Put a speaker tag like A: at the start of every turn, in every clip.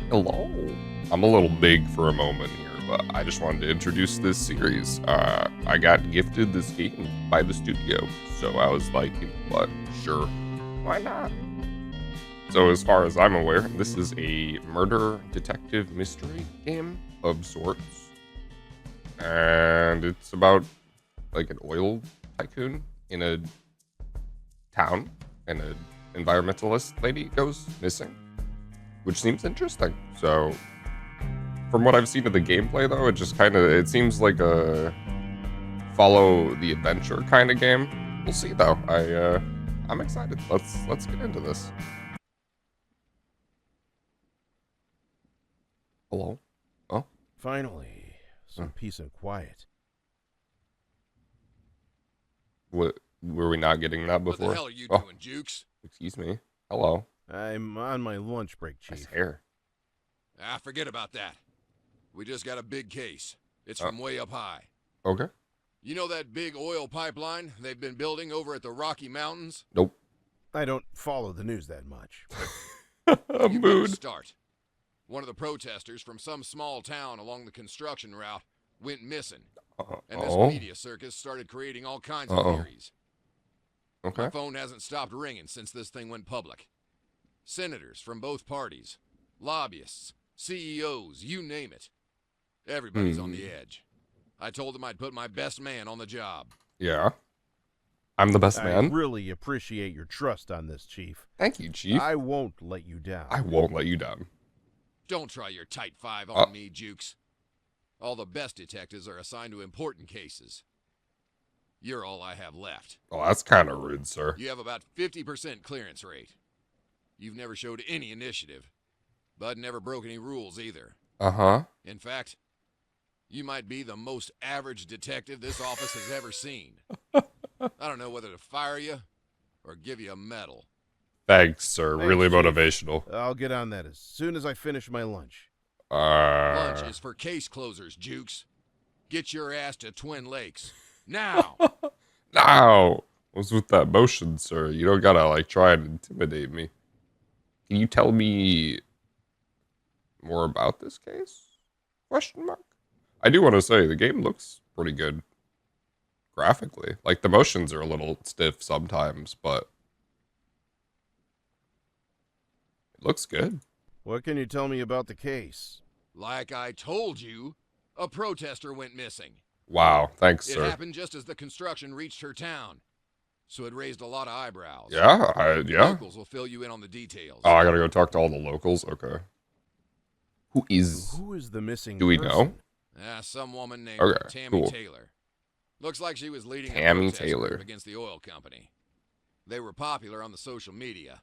A: Hello. I'm a little big for a moment here, but I just wanted to introduce this series. I got gifted this game by the studio, so I was like, what? Sure, why not? So as far as I'm aware, this is a murder detective mystery game of sorts, and it's about like an oil tycoon in a town, and an environmentalist lady goes missing, which seems interesting. So from what I've seen of the gameplay, though, it seems like a follow the adventure kind of game. We'll see, though. I'm excited. Let's get into this. Hello. Oh.
B: Finally, some peace and quiet.
A: What were we not getting that before?
C: What the hell are you doing, Jukes?
A: Excuse me. Hello.
B: I'm on my lunch break,
A: Nice
B: Chief.
A: hair.
C: Ah, forget about that. We just got a big case. It's from way up high.
A: Okay.
C: You know that big oil pipeline they've been building over at the Rocky Mountains?
A: Nope.
B: I don't follow the news that much.
C: You better
A: Mood.
C: start. One of the protesters from some small town along the construction route went missing. And this media circus started creating all kinds of theories.
A: Okay.
C: My phone hasn't stopped ringing since this thing went public. Senators from both parties, lobbyists, CEOs, you name it. Everybody's on the edge. I told them I'd put my best man on the job.
A: Yeah. I'm the best
B: I
A: man.
B: really appreciate your trust on this, Chief.
A: Thank you, Chief.
B: I won't let you down.
A: I won't let you down.
C: Don't try your tight five on me, Jukes. All the best detectives are assigned to important cases. You're all I have left.
A: Oh, that's kind of rude, sir.
C: You have about 50% clearance rate. You've never showed any initiative. Bud never broke any rules either.
A: Uh-huh.
C: In fact, you might be the most average detective this office has ever seen. I don't know whether to fire you or give you a medal.
A: Thanks, sir.
B: Thanks,
A: Really
B: Chief.
A: motivational.
B: I'll get on that as soon as I finish my lunch.
C: Lunch is for case closers, Jukes. Get your ass to Twin Lakes. Now!
A: Now! What's with that motion, sir? You don't gotta, like, try and intimidate me. Can you tell me more about this case? Question mark? I do want to say, the game looks pretty good graphically. Like, the motions are a little stiff sometimes, but it looks good.
B: What can you tell me about the case?
C: Like I told you, a protester went missing.
A: Wow, thanks,
C: It
A: sir.
C: happened just as the construction reached her town, so it raised a lot of eyebrows.
A: Yeah, yeah.
C: Locals will fill you in on the details.
A: Oh, I gotta go talk to all the locals? Okay. Who is
B: the missing
A: Do we
B: person?
A: know?
C: Some woman named
A: Okay,
C: Tammy
A: cool.
C: Taylor. Looks like she was leading
A: Tammy
C: a protest
A: Taylor.
C: group against the oil company. They were popular on the social media.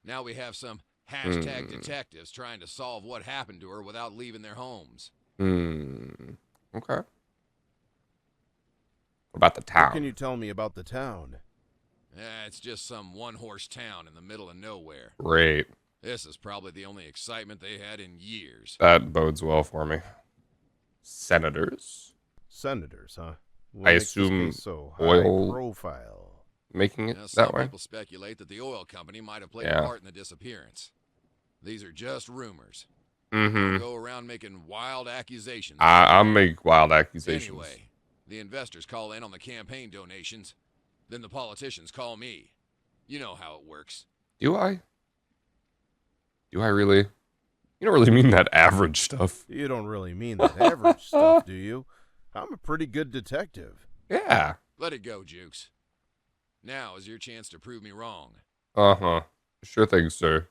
C: Now we have some hashtag detectives trying to solve what happened to her without leaving their homes.
A: Okay. What about the town?
B: What can you tell me about the town?
C: It's just some one-horse town in the middle of nowhere.
A: Great.
C: This is probably the only excitement they had in years.
A: That bodes well for me. Senators?
B: Senators, huh? What
A: I
B: makes this
A: assume
B: case so high
A: oil-
B: profile.
A: Making it
C: Some
A: that way?
C: people speculate that the oil company might have played
A: Yeah.
C: a part in the disappearance. These are just rumors.
A: Mm-hmm.
C: Go around making wild accusations.
A: I'll make wild accusations.
C: Anyway, the investors call in on the campaign donations. Then the politicians call me. You know how it works.
A: Do I? Do I really? You don't really mean that average stuff.
B: You don't really mean that average stuff, do you? I'm a pretty good detective.
A: Yeah.
C: Let it go, Jukes. Now is your chance to prove me wrong.
A: Uh-huh. Sure thing, sir.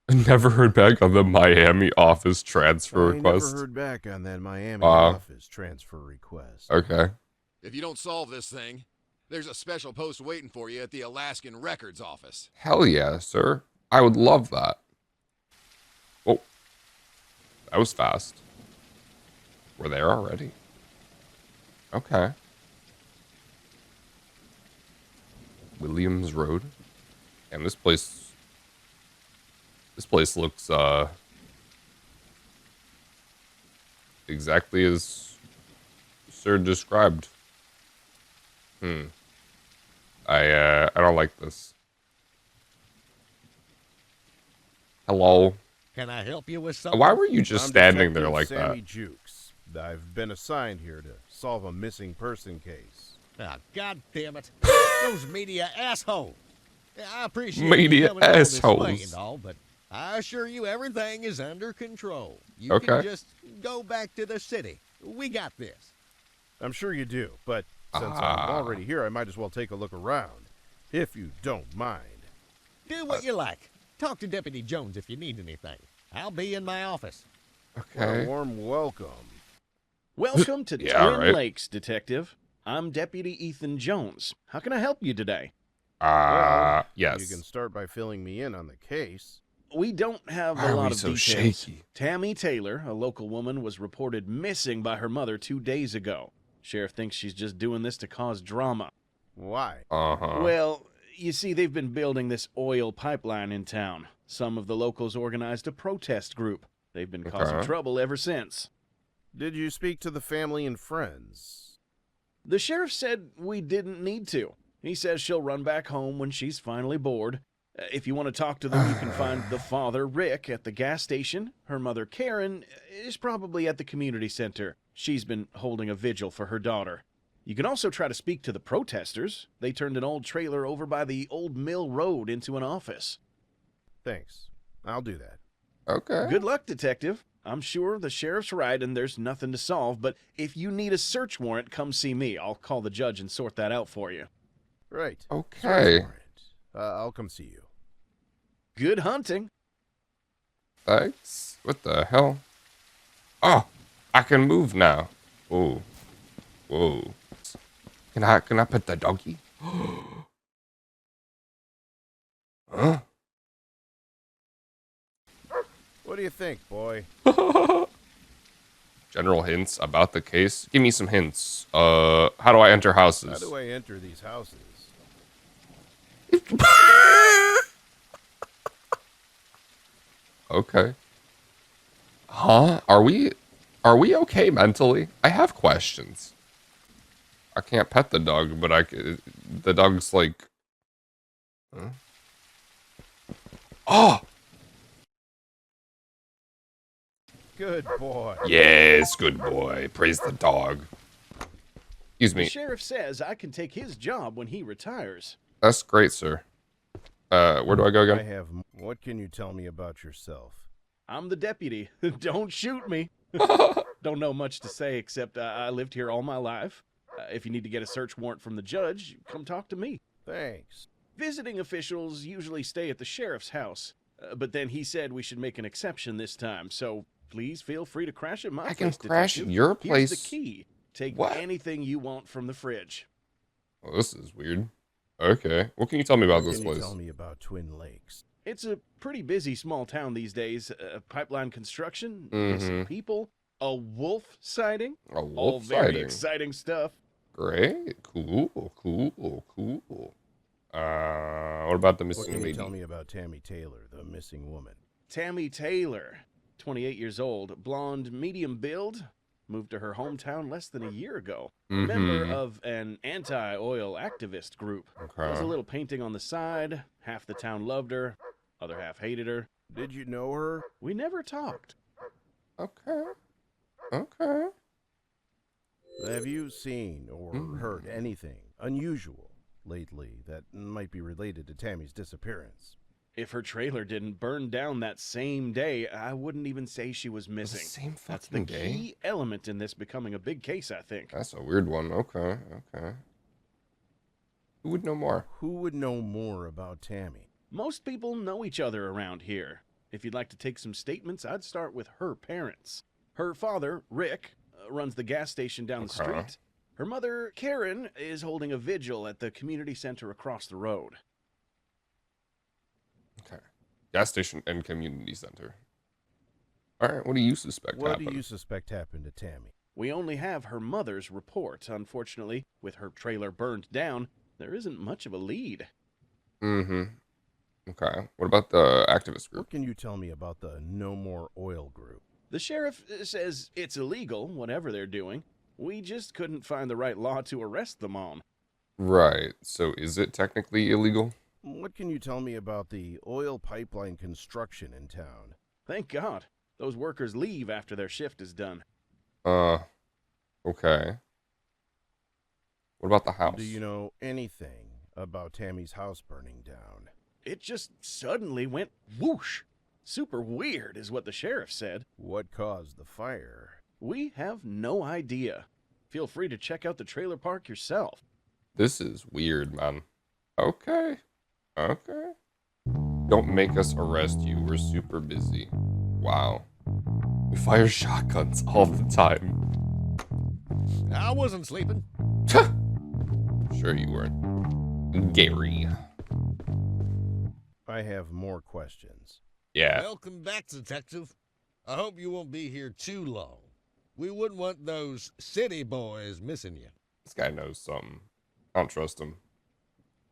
A: I never heard back on the Miami office transfer
B: I
A: request.
B: never heard back on that Miami
A: Wow.
B: office transfer request.
A: Okay.
C: If you don't solve this thing, there's a special post waiting for you at the Alaskan Records office.
A: Hell yeah, sir. I would love that. Oh. That was fast. We're there already. Okay. Williams Road. And this place looks exactly as sir described. I don't like this. Hello.
D: Can I help you with something?
A: Why were you just
B: I'm
A: standing there
B: Detective
A: like
B: Sammy
A: that?
B: Jukes. I've been assigned here to solve a missing person case.
D: Ah, God damn it. Those media assholes. Yeah, I appreciate
A: Media
D: you coming all this way
A: assholes.
D: and all, but I assure you everything is under control. You
A: Okay.
D: can just go back to the city. We got this.
B: I'm sure you do, but since I'm already here, I might as well take a look around, if you don't mind.
D: Do what you like. Talk to Deputy Jones if you need anything. I'll be in my office.
B: Well, a
A: Okay.
B: warm welcome.
E: Welcome to
A: Yeah,
E: Twin
A: right.
E: Lakes, Detective. I'm Deputy Ethan Jones. How can I help you today?
B: Well,
A: Yes.
B: You can start by filling me in on the case.
E: We don't have
A: Why
E: a
A: are
E: lot
A: we
E: of
A: so
E: details.
A: shaky?
E: Tammy Taylor, a local woman, was reported missing by her mother 2 days ago. Sheriff thinks she's just doing this to cause drama.
B: Why?
E: Well, you see, they've been building this oil pipeline in town. Some of the locals organized a protest group. They've been causing
A: Okay.
E: trouble ever since.
B: Did you speak to the family and friends?
E: The sheriff said we didn't need to. He says she'll run back home when she's finally bored. If you want to talk to them, you can find the father, Rick, at the gas station. Her mother, Karen, is probably at the community center. She's been holding a vigil for her daughter. You can also try to speak to the protesters. They turned an old trailer over by the old mill road into an office.
B: Thanks. I'll do that.
A: Okay.
E: Good luck, Detective. I'm sure the sheriff's right and there's nothing to solve, but if you need a search warrant, come see me. I'll call the judge and sort that out for you.
B: Right.
A: Okay.
B: Search warrant. I'll come see you.
E: Good hunting.
A: Thanks. What the hell? Oh, I can move now. Whoa. Whoa. Can I pet the doggy? Huh?
B: What do you think, boy?
A: General hints about the case. Give me some hints. How do I enter
B: How
A: houses?
B: do I enter these houses?
A: Okay. Huh? Are we okay mentally? I have questions. I can't pet the dog, but the dog's like huh? Oh,
B: Good boy.
A: yes, good boy. Praise the dog. Excuse
E: The
A: me.
E: sheriff says I can take his job when he retires.
A: That's great, sir. Where do I go
B: I
A: again?
B: have. What can you tell me about yourself?
E: I'm the deputy. Don't shoot me. Don't know much to say except I lived here all my life. If you need to get a search warrant from the judge, come talk to me.
B: Thanks.
E: Visiting officials usually stay at the sheriff's house, but then he said we should make an exception this time, so please feel free to crash at my
A: I can
E: place,
A: crash at
E: Detective.
A: your
E: Here's
A: place.
E: the key. Take
A: What?
E: anything you want from the fridge.
A: Well, this is weird. Okay. What can you tell me about
B: What
A: this
B: can you
A: place?
B: tell me about Twin Lakes?
E: It's a pretty busy small town these days. Pipeline construction, missing people, a wolf sighting.
A: A
E: All
A: wolf
E: very
A: sighting.
E: exciting stuff.
A: Great. Cool. What about the
B: What
A: missing
B: can you
A: lady?
B: tell me about Tammy Taylor, the missing woman?
E: Tammy Taylor, 28 years old, blonde, medium build, moved to her hometown less than a year ago. Member of an anti-oil activist group. Does a
A: Okay.
E: little painting on the side. Half the town loved her, other half hated her.
B: Did you know her?
E: We never talked.
A: Okay. Okay.
B: Have you seen or heard anything unusual lately that might be related to Tammy's disappearance?
E: If her trailer didn't burn down that same day, I wouldn't even say she was missing.
A: Same
E: That's the
A: fucking day.
E: key element in this becoming a big case, I think.
A: That's a weird one. Okay. Who would know more?
B: Who would know more about Tammy?
E: Most people know each other around here. If you'd like to take some statements, I'd start with her parents. Her father, Rick, runs the gas station down the
A: Okay.
E: street. Her mother, Karen, is holding a vigil at the community center across the road.
A: Okay. Gas station and community center. All right. What do you suspect
B: What
A: happened?
B: do you suspect happened to Tammy?
E: We only have her mother's report. Unfortunately, with her trailer burned down, there isn't much of a lead.
A: Okay. What about the activist group?
B: What can you tell me about the No More Oil group?
E: The sheriff says it's illegal, whatever they're doing. We just couldn't find the right law to arrest them on.
A: Right. So is it technically illegal?
B: What can you tell me about the oil pipeline construction in town?
E: Thank God. Those workers leave after their shift is done.
A: Okay. What about the house?
B: Do you know anything about Tammy's house burning down?
E: It just suddenly went whoosh. Super weird is what the sheriff said.
B: What caused the fire?
E: We have no idea. Feel free to check out the trailer park yourself.
A: This is weird, man. Okay. Okay. Don't make us arrest you. We're super busy. Wow. We fire shotguns all the time.
D: I wasn't sleeping.
A: Sure you weren't. Gary.
B: I have more questions.
A: Yeah.
D: Welcome back, Detective. I hope you won't be here too long. We wouldn't want those city boys missing you.
A: This guy knows something. I don't trust him.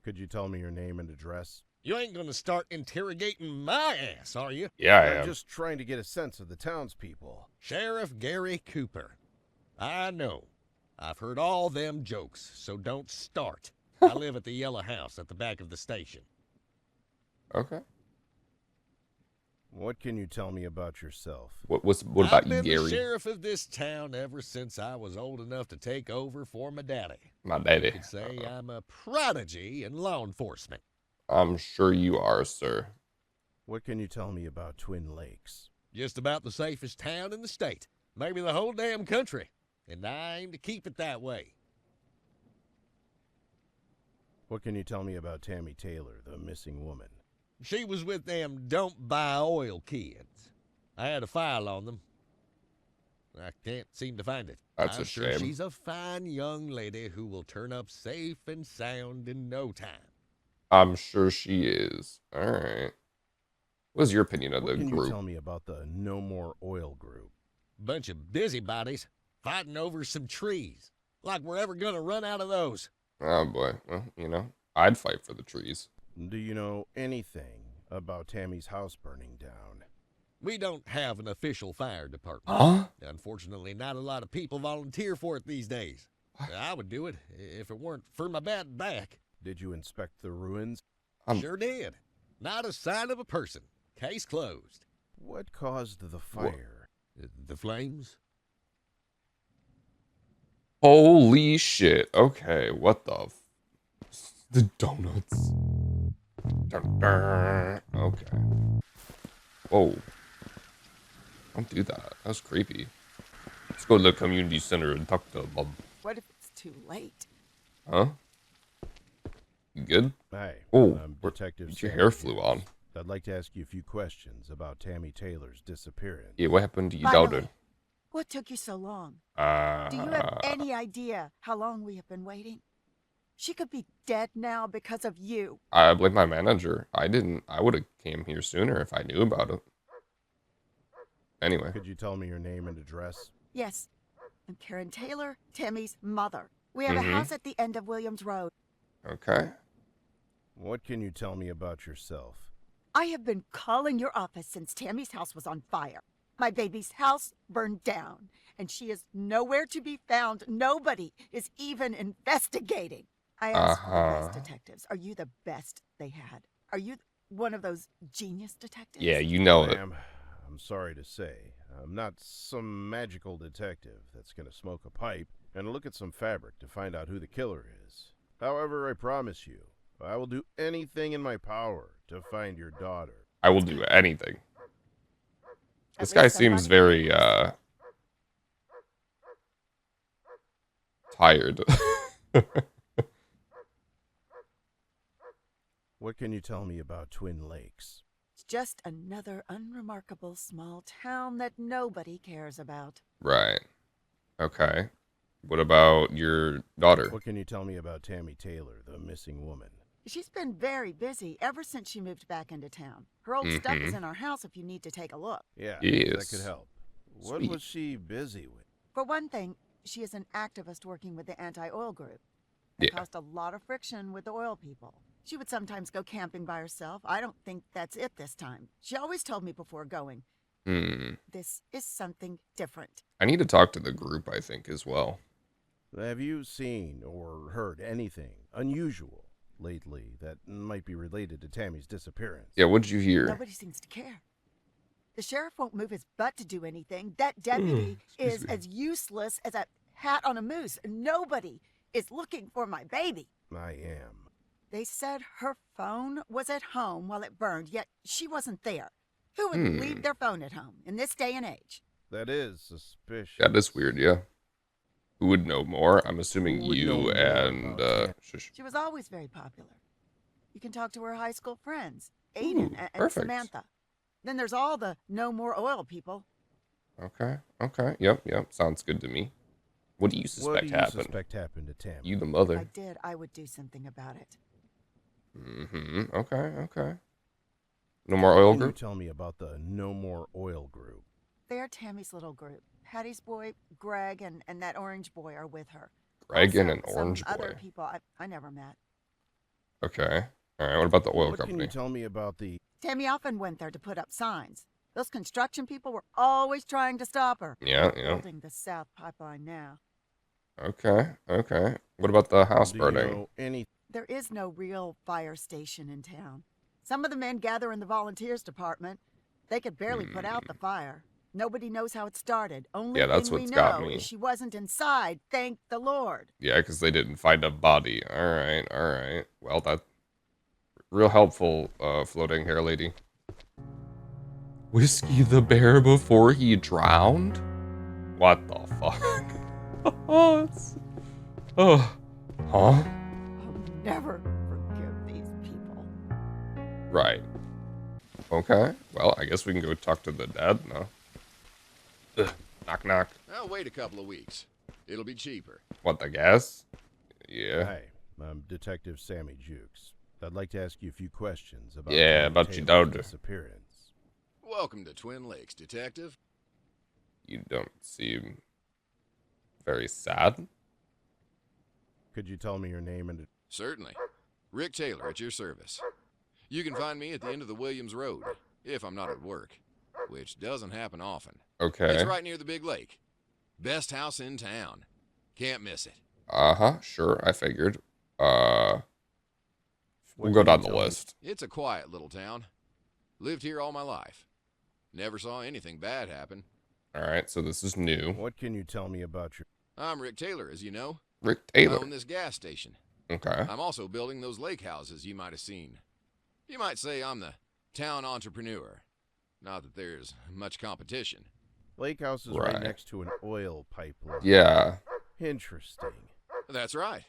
B: Could you tell me your name and address?
D: You ain't gonna start interrogating my ass, are you?
A: Yeah, I
B: I'm
A: am.
B: just trying to get a sense of the townspeople.
D: Sheriff Gary Cooper. I know. I've heard all them jokes, so don't start. I live at the yellow house at the back of the station.
A: Okay.
B: What can you tell me about yourself?
A: What about
D: I've
A: you,
D: been the
A: Gary?
D: sheriff of this town ever since I was old enough to take over for my daddy.
A: My daddy.
D: You could say I'm a prodigy in law enforcement.
A: I'm sure you are, sir.
B: What can you tell me about Twin Lakes?
D: Just about the safest town in the state. Maybe the whole damn country. And I aim to keep it that way.
B: What can you tell me about Tammy Taylor, the missing woman?
D: She was with them don't buy oil kids. I had a file on them. I can't seem to find it.
A: That's
D: I'm
A: a
D: sure
A: shame.
D: she's a fine young lady who will turn up safe and sound in no time.
A: I'm sure she is. All right. What's your opinion of
B: What
A: the
B: can you
A: group?
B: tell me about the No More Oil group?
D: Bunch of busybodies fighting over some trees. Like we're ever gonna run out of those.
A: Oh boy. Well, you know, I'd fight for the trees.
B: Do you know anything about Tammy's house burning down?
D: We don't have an official fire department.
A: Huh?
D: Unfortunately, not a lot of people volunteer for it these days. I would do it if it weren't for my bad back.
B: Did you inspect the ruins?
D: Sure did. Not a sign of a person. Case closed.
B: What caused the fire?
D: The flames?
A: Holy shit. Okay, what the the donuts. Dun, dun. Okay. Whoa. Don't do that. That's creepy. Let's go to the community center and talk to Bob.
F: What if it's too late?
A: Huh? You good?
B: Hi,
A: Oh,
B: I'm Detective
A: your
B: Sammy
A: hair flew
B: Jukes.
A: on.
B: I'd like to ask you a few questions about Tammy Taylor's disappearance.
A: Yeah, what happened to your
F: Finally.
A: daughter?
F: What took you so long?
A: Uh,
F: Do you have any idea how long we have been waiting? She could be dead now because of you.
A: I blame my manager. I would have came here sooner if I knew about it. Anyway.
B: Could you tell me your name and address?
F: Yes, I'm Karen Taylor, Tammy's mother. We have
A: Mhm.
F: a house at the end of Williams Road.
A: Okay.
B: What can you tell me about yourself?
F: I have been calling your office since Tammy's house was on fire. My baby's house burned down, and she is nowhere to be found. Nobody is even investigating. I asked for the best detectives. Are you the best they had? Are you one of those genius detectives?
A: Yeah, you know it.
B: Ma'am, I'm sorry to say, I'm not some magical detective that's going to smoke a pipe and look at some fabric to find out who the killer is. However, I promise you, I will do anything in my power to find your daughter.
A: I will do anything.
F: At
A: This guy
F: least
A: seems
F: somebody-
A: very, tired.
B: What can you tell me about Twin Lakes?
F: It's just another unremarkable small town that nobody cares about.
A: Right. Okay. What about your daughter?
B: What can you tell me about Tammy Taylor, the missing woman?
F: She's been very busy ever since she moved back into town. Her old stuff is in our house if you need to take a look.
B: Yeah,
A: Yes.
B: that could help. What
A: Sweet.
B: was she busy with?
F: For one thing, she is an activist working with the anti-oil group. It
A: Yeah.
F: caused a lot of friction with the oil people. She would sometimes go camping by herself. I don't think that's it this time. She always told me before going, this is something different.
A: I need to talk to the group, I think, as well.
B: Have you seen or heard anything unusual lately that might be related to Tammy's disappearance?
A: Yeah, what'd you hear?
F: Nobody seems to care. The sheriff won't move his butt to do anything. That deputy
A: Excuse
F: is
A: me.
F: as useless as a hat on a moose. Nobody is looking for my baby.
B: I am.
F: They said her phone was at home while it burned, yet she wasn't there. Who would
A: Hmm.
F: leave their phone at home in this day and age?
B: That is suspicious.
A: That is weird, yeah. Who would know more? I'm assuming
B: Who would know
A: you
B: more
A: and,
B: about Tam?
A: shush.
F: She was always very popular. You can talk to her high school friends, Aiden
A: Ooh,
F: and
A: perfect.
F: Samantha. Then there's all the no more oil people.
A: Okay, yep, sounds good to me. What do you
B: What
A: suspect
B: do you
A: happened?
B: suspect happened to Tammy?
A: You the
F: If I
A: mother.
F: did, I would do something about it.
A: Okay. No more oil
B: Can you
A: group?
B: tell me about the No More Oil group?
F: They're Tammy's little group. Hattie's boy, Greg, and that orange boy are with her.
A: Greg and
F: Also,
A: an orange
F: some other
A: boy.
F: people I never met.
A: Okay. Alright, what about the oil
B: What can
A: company?
B: you tell me about the...
F: Tammy often went there to put up signs. Those construction people were always trying to stop her.
A: Yeah.
F: Building the South Pipeline now.
A: Okay. What about the house
B: do
A: burning?
B: you know any...
F: There is no real fire station in town. Some of the men gather in the volunteers department. They could barely put out the fire. Nobody knows how it started. Only
A: Yeah, that's
F: thing we
A: what's got
F: know
A: me.
F: is she wasn't inside. Thank the Lord.
A: Yeah, because they didn't find a body. Alright. Well, that... Real helpful, floating hair lady. Whiskey the bear before he drowned? What the fuck? Huh?
F: I'll never forgive these people.
A: Right. Okay. Well, I guess we can go talk to the dad now. Ugh. Knock.
C: I'll wait a couple of weeks. It'll be cheaper.
A: What, the gas? Yeah.
B: Hi, I'm Detective Sammy Jukes. I'd like to ask you a few questions about...
A: Yeah,
B: Tammy
A: about your
B: Taylor's
A: daughter.
B: disappearance.
C: Welcome to Twin Lakes, Detective.
A: You don't seem very sad.
B: Could you tell me your name and...
C: Certainly. Rick Taylor at your service. You can find me at the end of the Williams Road, if I'm not at work, which doesn't happen often.
A: Okay.
C: It's right near the big lake. Best house in town. Can't miss it.
A: Sure, I figured. We'll
B: What
A: go
B: can you
A: down the
B: tell me-
A: list.
C: It's a quiet little town. Lived here all my life. Never saw anything bad happen.
A: Alright, so this is new.
B: What can you tell me about your...
C: I'm Rick Taylor, as you know.
A: Rick
C: I
A: Taylor.
C: own this gas station.
A: Okay.
C: I'm also building those lake houses you might have seen. You might say I'm the town entrepreneur. Not that there's much competition.
B: Lake house is
A: Right.
B: right next to an oil pipeline.
A: Yeah.
B: Interesting.
C: That's right.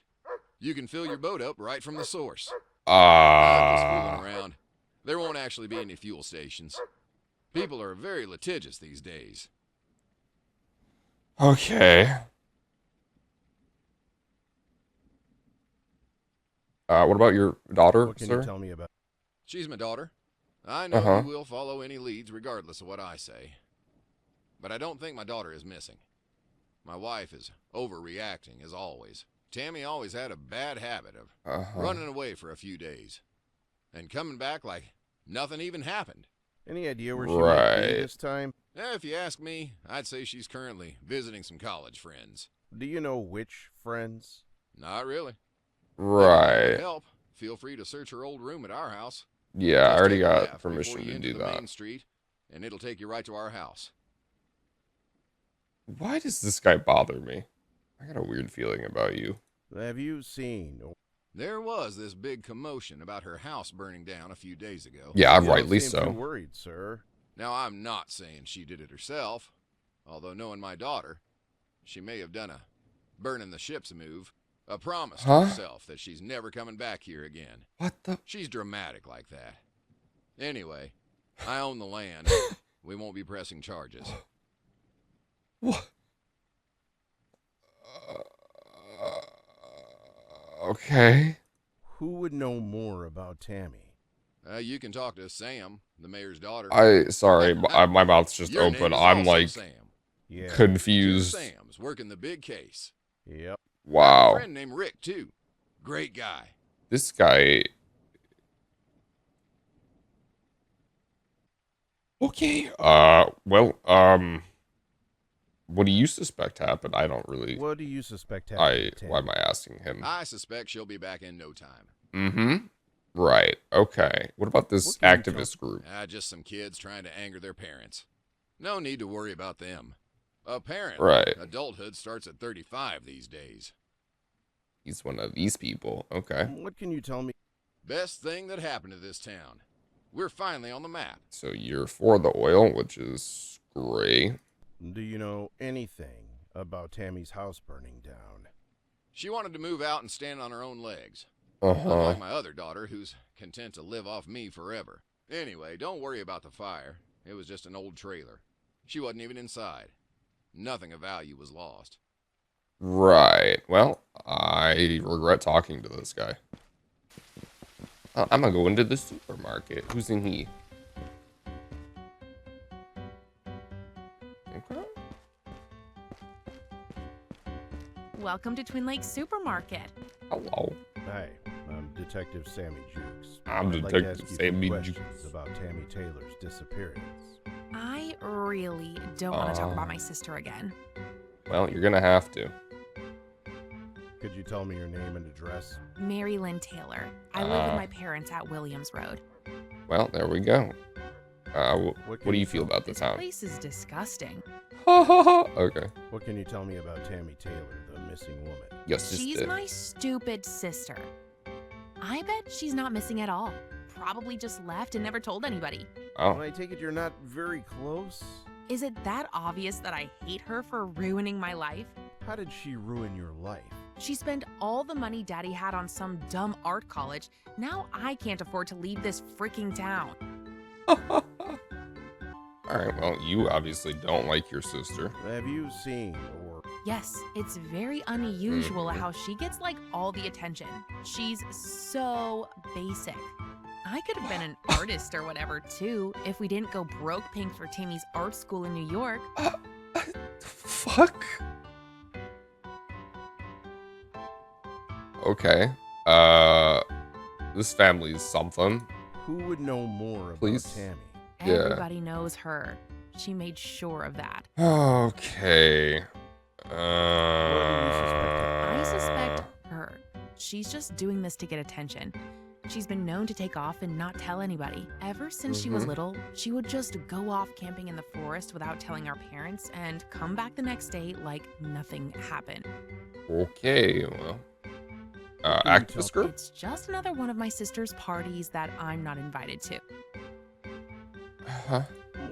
C: You can fill your boat up right from the source. I'm just fooling around. There won't actually be any fuel stations. People are very litigious these days.
A: Okay. What about your daughter,
B: What can
A: sir?
B: you tell me about...
C: She's my daughter. I know
A: Uh-huh.
C: you will follow any leads regardless of what I say. But I don't think my daughter is missing. My wife is overreacting, as always. Tammy always had a bad habit of running away for a few days. And coming back like nothing even happened.
B: Any idea where she might
A: Right.
B: be this time?
C: If you ask me, I'd say she's currently visiting some college friends.
B: Do you know which friends?
C: Not really. If you need
A: Right.
C: help, feel free to search her old room at our house.
A: Yeah, I
C: Just
A: already
C: take a
A: got
C: left before
A: permission
C: you
A: to
C: enter
A: do
C: the
A: that.
C: Main street, and it'll take you right to our house.
A: Why does this guy bother me? I got a weird feeling about you.
B: Have you seen...
C: There was this big commotion about her house burning down a few days ago.
A: Yeah,
B: You
A: rightly
B: don't seem too
A: so.
B: worried, sir.
C: Now, I'm not saying she did it herself, although knowing my daughter, she may have done a burning the ships move, a promise to
A: Huh?
C: herself that she's never coming back here again.
A: What the?
C: She's dramatic like that. Anyway, I own the land. We won't be pressing charges.
A: What? Okay.
B: Who would know more about Tammy?
C: You can talk to Sam, the mayor's daughter.
A: Sorry, my mouth's just
C: Your name
A: open.
C: is
A: I'm
C: also
A: like
C: Sam.
B: Yeah.
C: Two
A: confused.
C: Sam's working the big case.
B: Yep.
C: A
A: Wow.
C: friend named Rick, too. Great guy.
A: This guy. Okay. What do you suspect happened? I don't really.
B: What do you suspect happened to Tammy?
A: Why am I asking him?
C: I suspect she'll be back in no time.
A: Mm-hmm. Right. Okay. What about this
B: What can you tell-
A: activist group?
C: Just some kids trying to anger their parents. No need to worry about them. Apparently,
A: Right.
C: adulthood starts at 35 these days.
A: He's one of these people. Okay.
B: What can you tell me?
C: Best thing that happened to this town. We're finally on the map.
A: So you're for the oil, which is great.
B: Do you know anything about Tammy's house burning down?
C: She wanted to move out and stand on her own legs.
A: Uh-huh.
C: Unlike my other daughter, who's content to live off me forever. Anyway, don't worry about the fire. It was just an old trailer. She wasn't even inside. Nothing of value was lost.
A: Right. Well, I regret talking to this guy. I'm gonna go into the supermarket. Who's in here? Okay.
G: Welcome to Twin Lakes Supermarket.
A: Hello.
B: Hi, I'm Detective Sammy Jukes.
A: I'm
B: I'd like to
A: Detective
B: ask you
A: Sammy
B: some questions
A: Jukes.
B: about Tammy Taylor's disappearance.
G: I really don't want to talk about my sister again.
A: Well, you're gonna have to.
B: Could you tell me your name and address?
G: Mary Lynn Taylor. I live with my parents at Williams Road.
A: Well, there we go. What do you feel about the
G: This
A: town?
G: place is disgusting.
A: Okay.
B: What can you tell me about Tammy Taylor, the missing woman?
A: Yes,
G: She's my stupid sister. I bet she's not missing at all. Probably just left and never told anybody.
B: Well,
A: Oh,
B: I take it you're not very close?
G: Is it that obvious that I hate her for ruining my life?
B: How did she ruin your life?
G: She spent all the money Daddy had on some dumb art college. Now I can't afford to leave this freaking town.
A: all right. Well, you obviously don't like your sister.
B: Have you seen or
G: Yes, it's very unusual how she gets like all the attention. She's so basic. I could have been an artist or whatever too if we didn't go broke paying for Tammy's art school in New York.
A: Fuck. Okay. This family is something.
B: who would know more about
A: Please?
B: Tammy?
A: Yeah.
G: Everybody knows her. She made sure of that.
A: Okay.
G: I suspect her. She's just doing this to get attention. She's been known to take off and not tell anybody. Ever since she was little, she would just go off camping in the forest without telling our parents and come back the next day like nothing happened.
A: Okay. Well.
B: Can you
A: Activist group.
G: It's just another one of my sister's parties that I'm not invited to.
A: Uh-huh.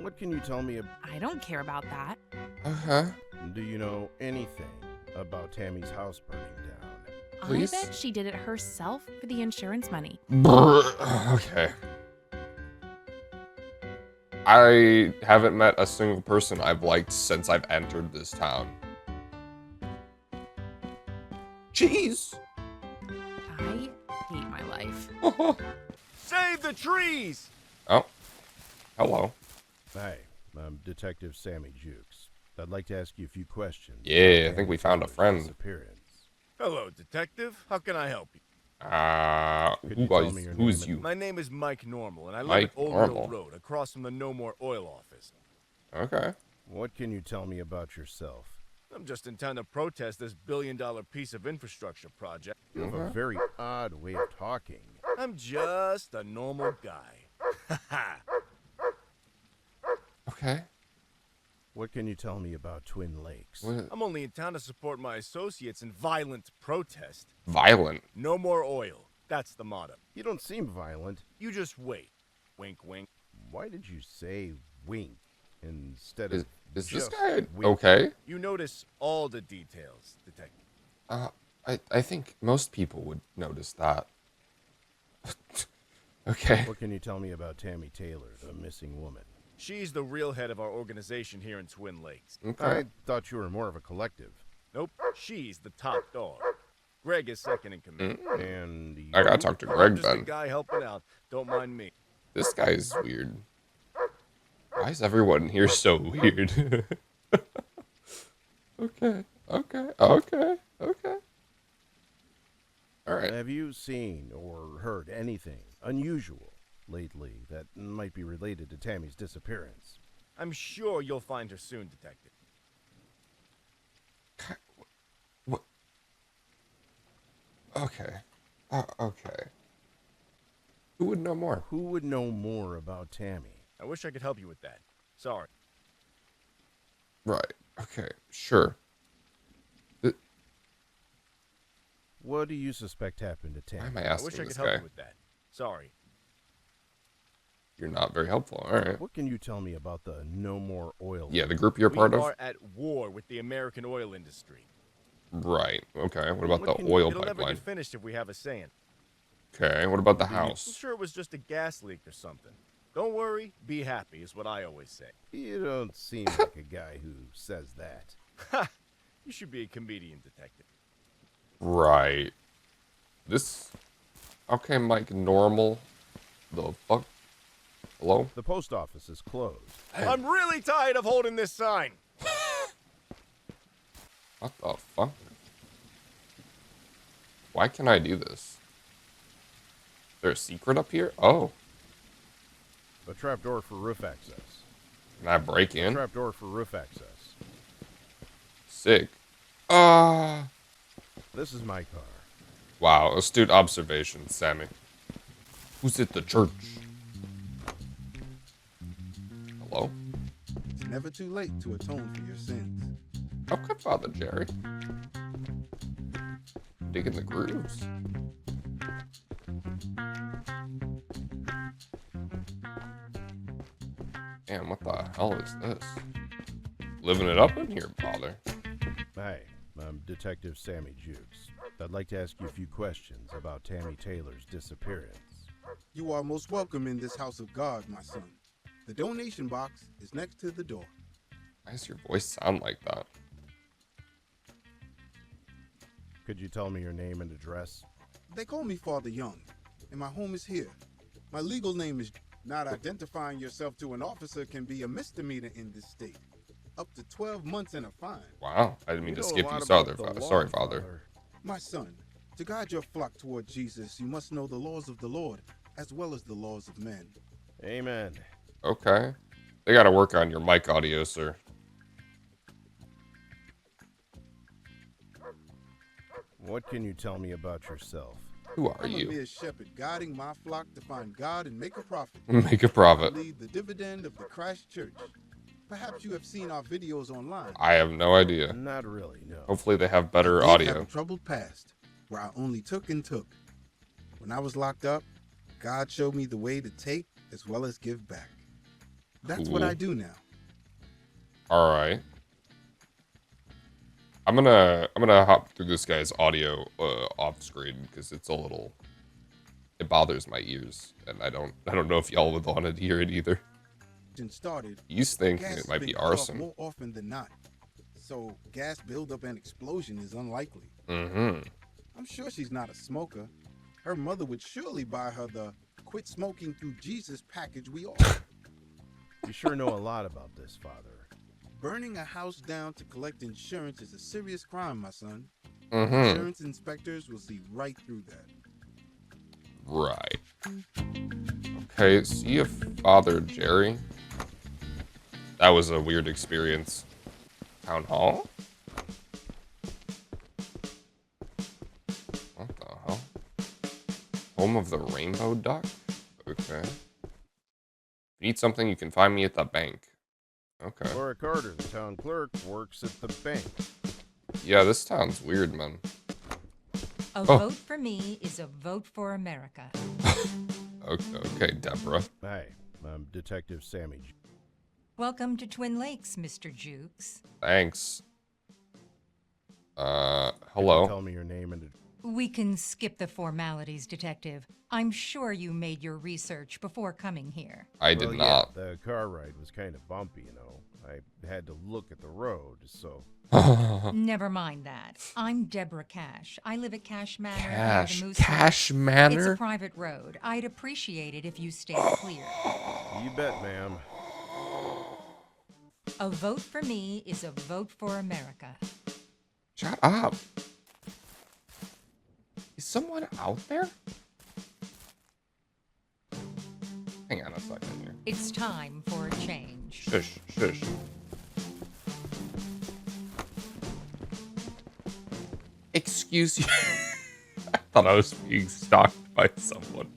B: What can you tell me?
G: I don't care about that.
A: Uh-huh.
B: Do you know anything about Tammy's house burning down?
A: Please?
G: I bet she did it herself for the insurance money.
A: Okay. I haven't met a single person I've liked since I've entered this town. Jeez.
G: I hate my life.
H: Save the trees!
A: Oh. Hello.
B: Hi, I'm Detective Sammy Jukes. I'd like to ask you a few questions.
A: Yeah,
B: about
A: I think
B: Tammy
A: we found a
B: Taylor's
A: friend.
B: disappearance.
H: Hello, detective. How can I help you?
B: Could you tell me your
A: Who's
B: name
A: you?
H: My name is Mike Normal, and I live
A: Mike
H: at Old
A: Normal.
H: Mill Road, across from the No More Oil office.
A: Okay.
B: What can you tell me about yourself?
H: I'm just in town to protest this billion-dollar piece of infrastructure project.
B: You have a very odd way of talking.
H: I'm just a normal guy. Ha ha!
A: Okay.
B: What can you tell me about Twin Lakes?
A: What?
H: I'm only in town to support my associates in violent protest.
A: Violent.
H: No more oil. That's the motto.
B: You don't seem violent.
H: You just wait. Wink, wink.
B: Why did you say wink instead
A: Is
B: of
A: this
B: just
A: guy
B: wink?
A: okay?
H: You notice all the details, detective.
A: I think most people would notice that. Okay.
B: What can you tell me about Tammy Taylor, the missing woman?
H: She's the real head of our organization here in Twin Lakes.
A: Okay.
B: I thought you were more of a collective.
H: Nope, she's the top dog. Greg is second in command.
B: And you?
A: I gotta talk to
H: I'm
A: Greg
H: just a
A: then.
H: guy helping out. Don't mind me.
A: This guy's weird. Why is everyone here so weird? Okay. Alright.
B: Have you seen or heard anything unusual lately that might be related to Tammy's disappearance?
H: I'm sure you'll find her soon, detective.
A: What? Okay. Okay. Who would know more?
B: Who would know more about Tammy?
H: I wish I could help you with that. Sorry.
A: Right. Okay. Sure.
B: What do you suspect happened to
A: Why am
B: Tammy?
A: I
H: I wish
A: asking
H: I
A: this
H: could help
A: guy?
H: you with that. Sorry.
A: You're not very helpful. All right.
B: What can you tell me about the No More Oil?
A: Yeah, the group you're
H: We
A: part of.
H: are at war with the American oil industry.
A: Right. Okay. What about
B: What
A: the
B: can-
A: oil
H: It'll never
A: pipeline?
H: get finished if we have a say in it.
A: Okay. What about the
H: I'm
A: house?
H: sure it was just a gas leak or something. Don't worry, be happy is what I always say.
B: You don't seem like a guy who says that.
H: Ha! You should be a comedian detective.
A: Right. This. Okay, Mike. Normal. The fuck. Hello.
B: The post office is closed.
H: I'm really tired of holding this sign.
A: What the fuck? Why can I do this? Is there a secret up here? Oh.
B: A trapdoor for roof access.
A: Can I break in?
B: Trapdoor for roof access.
A: Sick.
B: This is my car.
A: Wow, astute observation, Sammy. Who's at the church? Hello?
I: It's never too late to atone for your sins.
A: Okay, Father Jerry. Digging the grooves. Damn, what the hell is this? Living it up in here, Father.
B: Hi, I'm Detective Sammy Jukes. I'd like to ask you a few questions about Tammy Taylor's disappearance.
I: You are most welcome in this house of God, my son. The donation box is next to the door.
A: Why does your voice sound like that?
B: Could you tell me your name and address?
I: They call me Father Young, and my home is here. My legal name is... Not identifying yourself to an officer can be a misdemeanor in this state. Up to 12 months and a fine.
A: Wow, I didn't mean
B: You
A: to
B: know a
A: skip
B: lot
A: you.
B: about the law,
A: Sorry, Father.
I: My son, to guide your flock toward Jesus, you must know the laws of the Lord, as well as the laws of men.
B: Amen.
A: Okay. They gotta work on your mic audio, sir.
B: What can you tell me about yourself?
A: Who are
I: I'm a
A: you?
I: mere shepherd guiding my flock to find God and make a profit.
A: Make a
I: I
A: profit.
I: lead the dividend of the Christ Church. Perhaps you have seen our videos online.
A: I have no idea.
B: Not really, no.
A: Hopefully they have better
I: I did have
A: audio.
I: a troubled past where I only took and took. When I was locked up, God showed me the way to take as well as give back. That's what
A: Cool.
I: I do now.
A: All right. I'm gonna hop through this guy's audio off screen because it's a little. It bothers my ears, and I don't know if y'all would want to hear it either.
I: Started,
A: He's thinking
I: gas
A: it might
I: has
A: be
I: been cut off
A: arson.
I: more often than not. So gas buildup and explosion is unlikely.
A: Mm-hmm.
I: I'm sure she's not a smoker. Her mother would surely buy her the quit smoking through Jesus package we offer.
B: You sure know a lot about this, Father.
I: Burning a house down to collect insurance is a serious crime, my son.
A: Mm-hmm.
I: Insurance inspectors will see right through that.
A: Right. Okay, see if Father Jerry. That was a weird experience. Town hall? What the hell? Home of the Rainbow Duck? Okay. If you need something, you can find me at the bank. Okay.
B: Laura Carter, the town clerk, works at the bank.
A: Yeah, this town's weird, man.
J: A
A: Oh.
J: vote for me is a vote for America.
A: Okay, Deborah.
B: Hi, I'm Detective Sammy.
J: Welcome to Twin Lakes, Mr. Jukes.
A: Thanks.
B: Could you
A: Hello.
B: tell me your name and address?
J: We can skip the formalities, Detective. I'm sure you made your research before coming here.
A: I did
B: Well,
A: not.
B: Yeah, the car ride was kind of bumpy, you know. I had to look at the road, so...
J: Never mind that. I'm Deborah Cash. I live at Cash Manor. near
A: Cash.
J: the Moose
A: Cash
J: Lake. It's
A: Manor?
J: a private road. I'd appreciate it if you stayed clear.
B: You bet, ma'am.
J: A vote for me is a vote for America.
A: Shut up. Is someone out there? Hang on a second here.
J: It's time for a change.
A: Shush, shush. Excuse you. I thought I was being stalked by someone.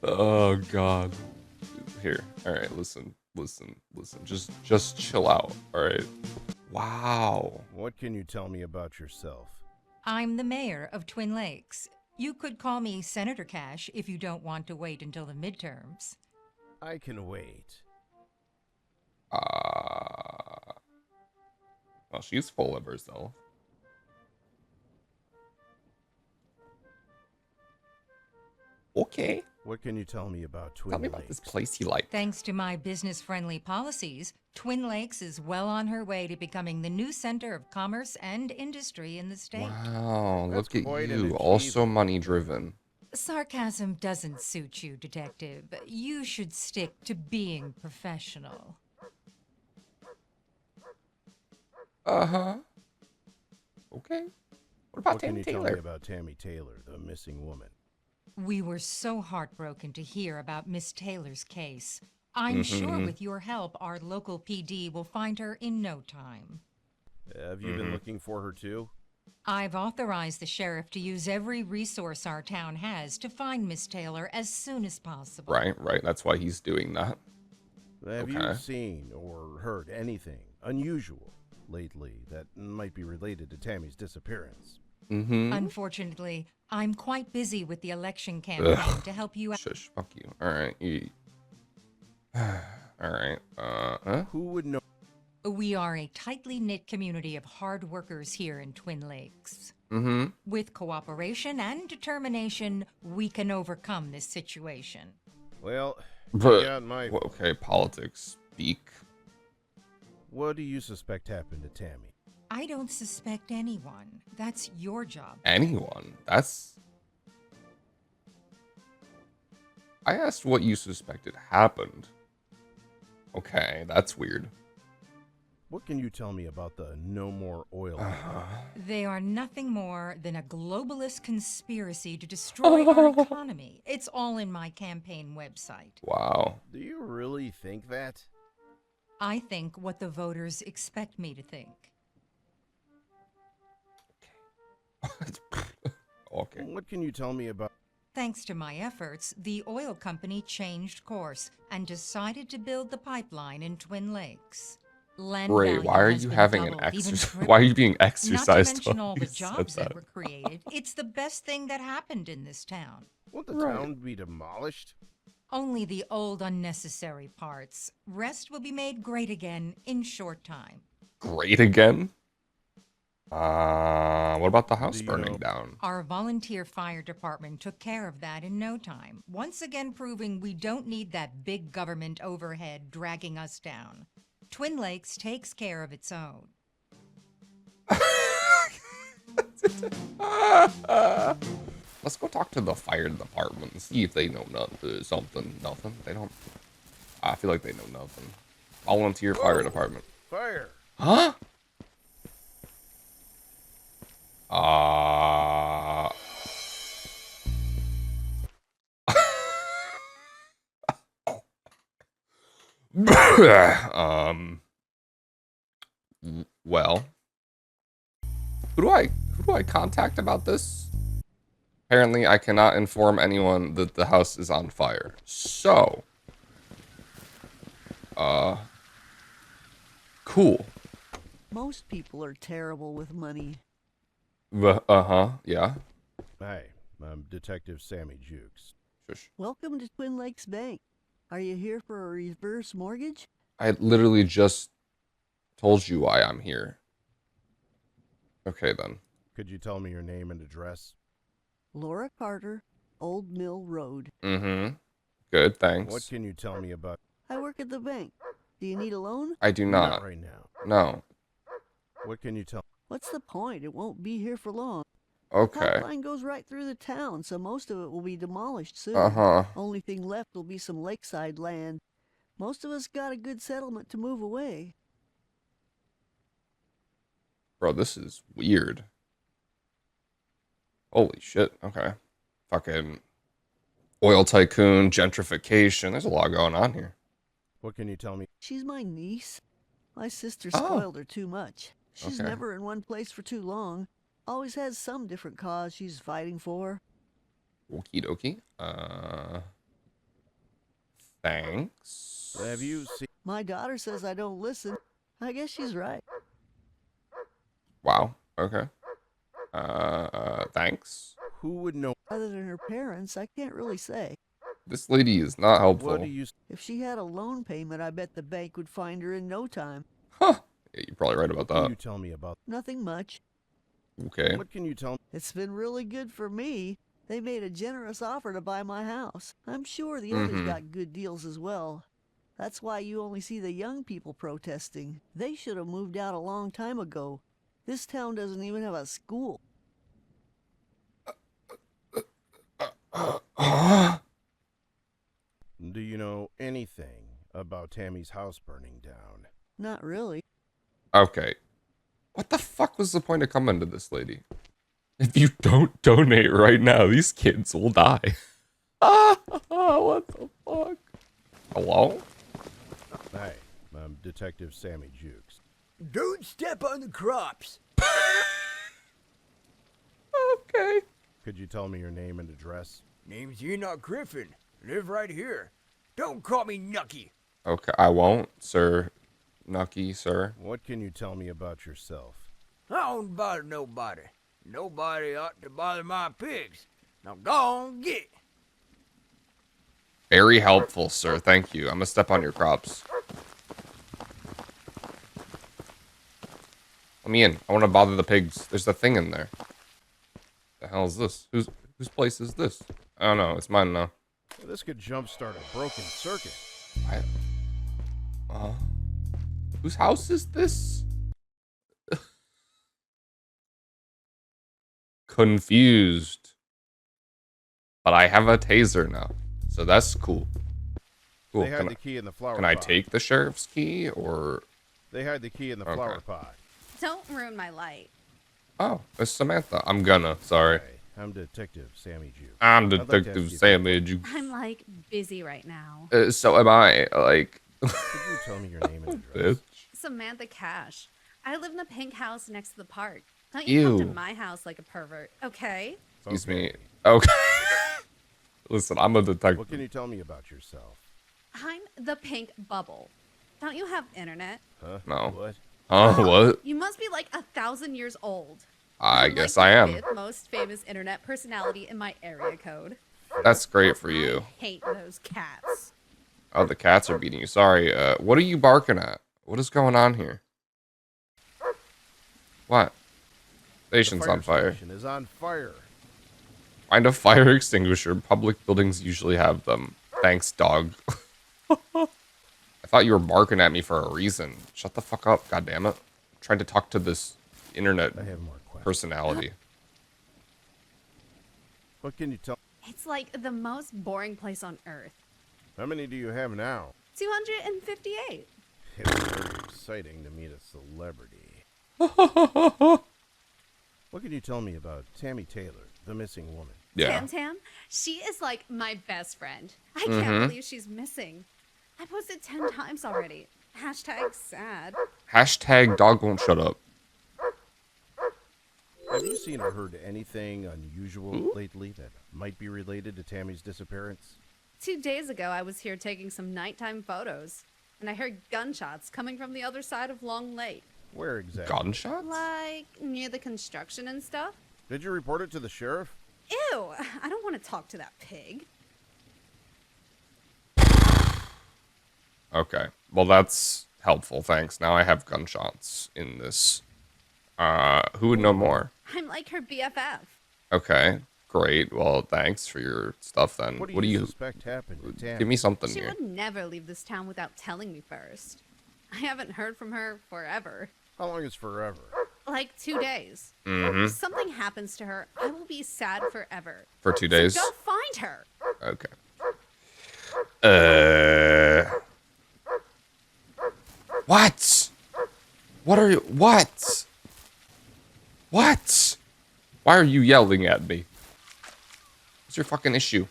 A: Oh God. Here. All right. Listen. Just chill out. All right. Wow.
B: What can you tell me about yourself?
J: I'm the mayor of Twin Lakes. You could call me Senator Cash if you don't want to wait until the midterms.
B: I can wait.
A: Well, she's full of herself. Okay.
B: What can you tell me about Twin
A: Tell me
B: Lakes?
A: about this place you like.
J: Thanks to my business-friendly policies, Twin Lakes is well on her way to becoming the new center of commerce and industry in the state.
A: Wow,
B: That's
A: look at
B: quite an
A: you. Also
B: achievement.
A: money driven.
J: Sarcasm doesn't suit you, Detective. You should stick to being professional.
A: Uh-huh. Okay. What about
B: What can
A: Tammy
B: you tell
A: Taylor?
B: me about Tammy Taylor, the missing woman?
J: We were so heartbroken to hear about Miss Taylor's case. I'm sure with your help, our local PD will find her in no time.
B: Have you been looking for her too?
J: I've authorized the sheriff to use every resource our town has to find Miss Taylor as soon as possible.
A: Right. That's why he's doing that.
B: Have you
A: Okay.
B: seen or heard anything unusual lately that might be related to Tammy's disappearance?
J: Unfortunately, I'm quite busy with the election campaign to help you out.
A: Shush, fuck you. Alright. Alright.
B: Who would know?
J: We are a tightly knit community of hard workers here in Twin Lakes. With cooperation and determination, we can overcome this situation.
B: Well,
A: But,
B: got my...
A: okay, politics speak.
B: What do you suspect happened to Tammy?
J: I don't suspect anyone. That's your job.
A: Anyone? That's... I asked what you suspected happened. Okay, that's weird.
B: What can you tell me about the No More Oil?
J: They are nothing more than a globalist conspiracy to destroy our economy. It's all in my campaign website.
A: Wow.
B: Do you really think that?
J: I think what the voters expect me to think.
A: Okay.
B: What can you tell me about...
J: Thanks to my efforts, the oil company changed course and decided to build the pipeline in Twin Lakes. Land
A: Great.
J: value
A: Why are
J: has
A: you
J: been
A: having an
J: doubled, even
A: exercise? Why are you being
J: tripled.
A: exercised?
J: Not to mention
A: while
J: all
A: you
J: the
A: said
J: jobs that
A: that?
J: were created. It's the best thing that happened in this town.
B: Won't the
A: Right.
B: town be demolished?
J: Only the old unnecessary parts. Rest will be made great again in short time.
A: Great again? What about the house
B: Do you
A: burning
B: know-
A: down?
J: Our volunteer fire department took care of that in no time, once again proving we don't need that big government overhead dragging us down. Twin Lakes takes care of its own.
A: Let's go talk to the fire department and see if they know something. Nothing. They don't. I feel like they know nothing. Volunteer fire department.
B: Fire!
A: Huh? Well, who do I contact about this? Apparently, I cannot inform anyone that the house is on fire. So, cool.
K: Most people are terrible with money.
A: Yeah.
B: Hi, I'm Detective Sammy Jukes.
A: Shush.
K: Welcome to Twin Lakes Bank. Are you here for a reverse mortgage?
A: I literally just told you why I'm here. Okay, then.
B: Could you tell me your name and address?
K: Laura Carter, Old Mill Road.
A: Mm-hmm. Good, thanks.
B: What can you tell me about...
K: I work at the bank. Do you need a loan?
A: I do not.
B: right now.
A: No.
B: What can you tell...
K: What's the point? It won't be here for long.
A: Okay.
K: Pipeline goes right through the town, so most of it will be demolished soon.
A: Uh-huh.
K: Only thing left will be some lakeside land. Most of us got a good settlement to move away.
A: Bro, this is weird. Holy shit. Okay. Fucking oil tycoon, gentrification. There's a lot going on here.
B: What can you tell me?
K: She's my niece. My sister
A: Oh.
K: spoiled her too much. She's
A: Okay.
K: never in one place for too long. Always has some different cause she's fighting for.
A: Okie dokie. Thanks.
B: Have you seen?
K: My daughter says I don't listen. I guess she's right.
A: Wow. Okay. Thanks.
B: Who would know?
K: Other than her parents, I can't really say.
A: This lady is not helpful.
B: What do you?
K: If she had a loan payment, I bet the bank would find her in no time.
A: Huh. Yeah, you're probably right about
B: What can
A: that.
B: you tell me about?
K: Nothing much.
A: Okay.
B: What can you tell me?
K: It's been really good for me. They made a generous offer to buy my house. I'm sure the others got good deals as well. That's why you only see the young people protesting. They should have moved out a long time ago. This town doesn't even have a school.
B: Do you know anything about Tammy's house burning down?
K: Not really.
A: Okay. What the fuck was the point of coming to this lady? If you don't donate right now, these kids will die. What the fuck? Hello?
B: Hi, I'm Detective Sammy Jukes.
L: Don't step on the crops.
A: Okay.
B: Could you tell me your name and address?
L: Name's Enoch Griffin. Live right here. Don't call me Nucky.
A: Okay, I won't, sir. Nucky, sir.
B: What can you tell me about yourself?
L: I don't bother nobody. Nobody ought to bother my pigs. Now go on, get it.
A: Very helpful, sir. Thank you. I'm gonna step on your crops. Let me in. I want to bother the pigs. There's a thing in there. The hell is this? Whose place is this? I don't know. It's mine now.
B: This could jumpstart a broken circuit.
A: Whose house is this? Confused. But I have a taser now. So that's cool. Cool.
B: They hide the key in the flower
A: Can I
B: pot.
A: take the sheriff's key or?
B: They hide the key in the flower pot.
M: Don't ruin my light.
A: Oh, it's Samantha. I'm gonna. Sorry.
B: Hi, I'm Detective Sammy Jukes.
A: I'm
B: I'd like to ask
A: Detective
B: you
A: Sammy Jukes.
M: I'm like busy right now.
A: So am I. Like.
B: Could you tell me your name and address?
A: Bitch.
M: Samantha Cash. I live in the pink house next to the park. Don't you come to
A: Ew.
M: my house like a pervert, okay?
A: Excuse me. Okay. Listen, I'm a detective.
B: What can you tell me about yourself?
M: I'm the pink bubble. Don't you have internet?
B: Huh?
A: No.
B: What?
A: What?
M: You must be like 1,000 years old.
A: I
M: I'm
A: guess
M: like
A: I
M: the
A: am.
M: fifth most famous internet personality in my area code.
A: That's great for you.
M: Hate those cats.
A: Oh, the cats are beating you. Sorry. What are you barking at? What is going on here? What? Station's on fire.
B: Station is on fire.
A: Find a fire extinguisher. Public buildings usually have them. Thanks, dog. I thought you were barking at me for a reason. Shut the fuck up, goddammit. I'm trying to talk to this internet
B: I have more questions.
A: personality.
B: What can you tell?
M: It's like the most boring place on earth.
B: How many do you have now?
M: 258.
B: It's very exciting to meet a celebrity. What can you tell me about Tammy Taylor, the missing woman?
A: Yeah.
M: Tam Tam, she is like my best friend. I can't believe she's missing. I posted 10 times already. Hashtag sad.
A: Hashtag dog won't shut up.
B: Have you seen or heard anything unusual lately that might be related to Tammy's disappearance?
M: 2 days ago, I was here taking some nighttime photos, and I heard gunshots coming from the other side of Long Lake.
B: Where exactly?
A: Gunshots?
M: Like near the construction and stuff.
B: Did you report it to the sheriff?
M: Ew, I don't want to talk to that pig.
A: Okay. Well, that's helpful. Thanks. Now I have gunshots in this. Who would know more?
M: I'm like her BFF.
A: Okay. Great. Well, thanks for your stuff then.
B: What do you suspect happened to Tammy?
A: Give me something
M: She
A: here.
M: would never leave this town without telling me first. I haven't heard from her forever.
B: How long is forever?
M: Like 2 days.
A: Mhm.
M: If something happens to her, I will be sad forever.
A: For 2 days?
M: So go find her.
A: Okay. What? What are you? What? What? Why are you yelling at me? What's your fucking issue?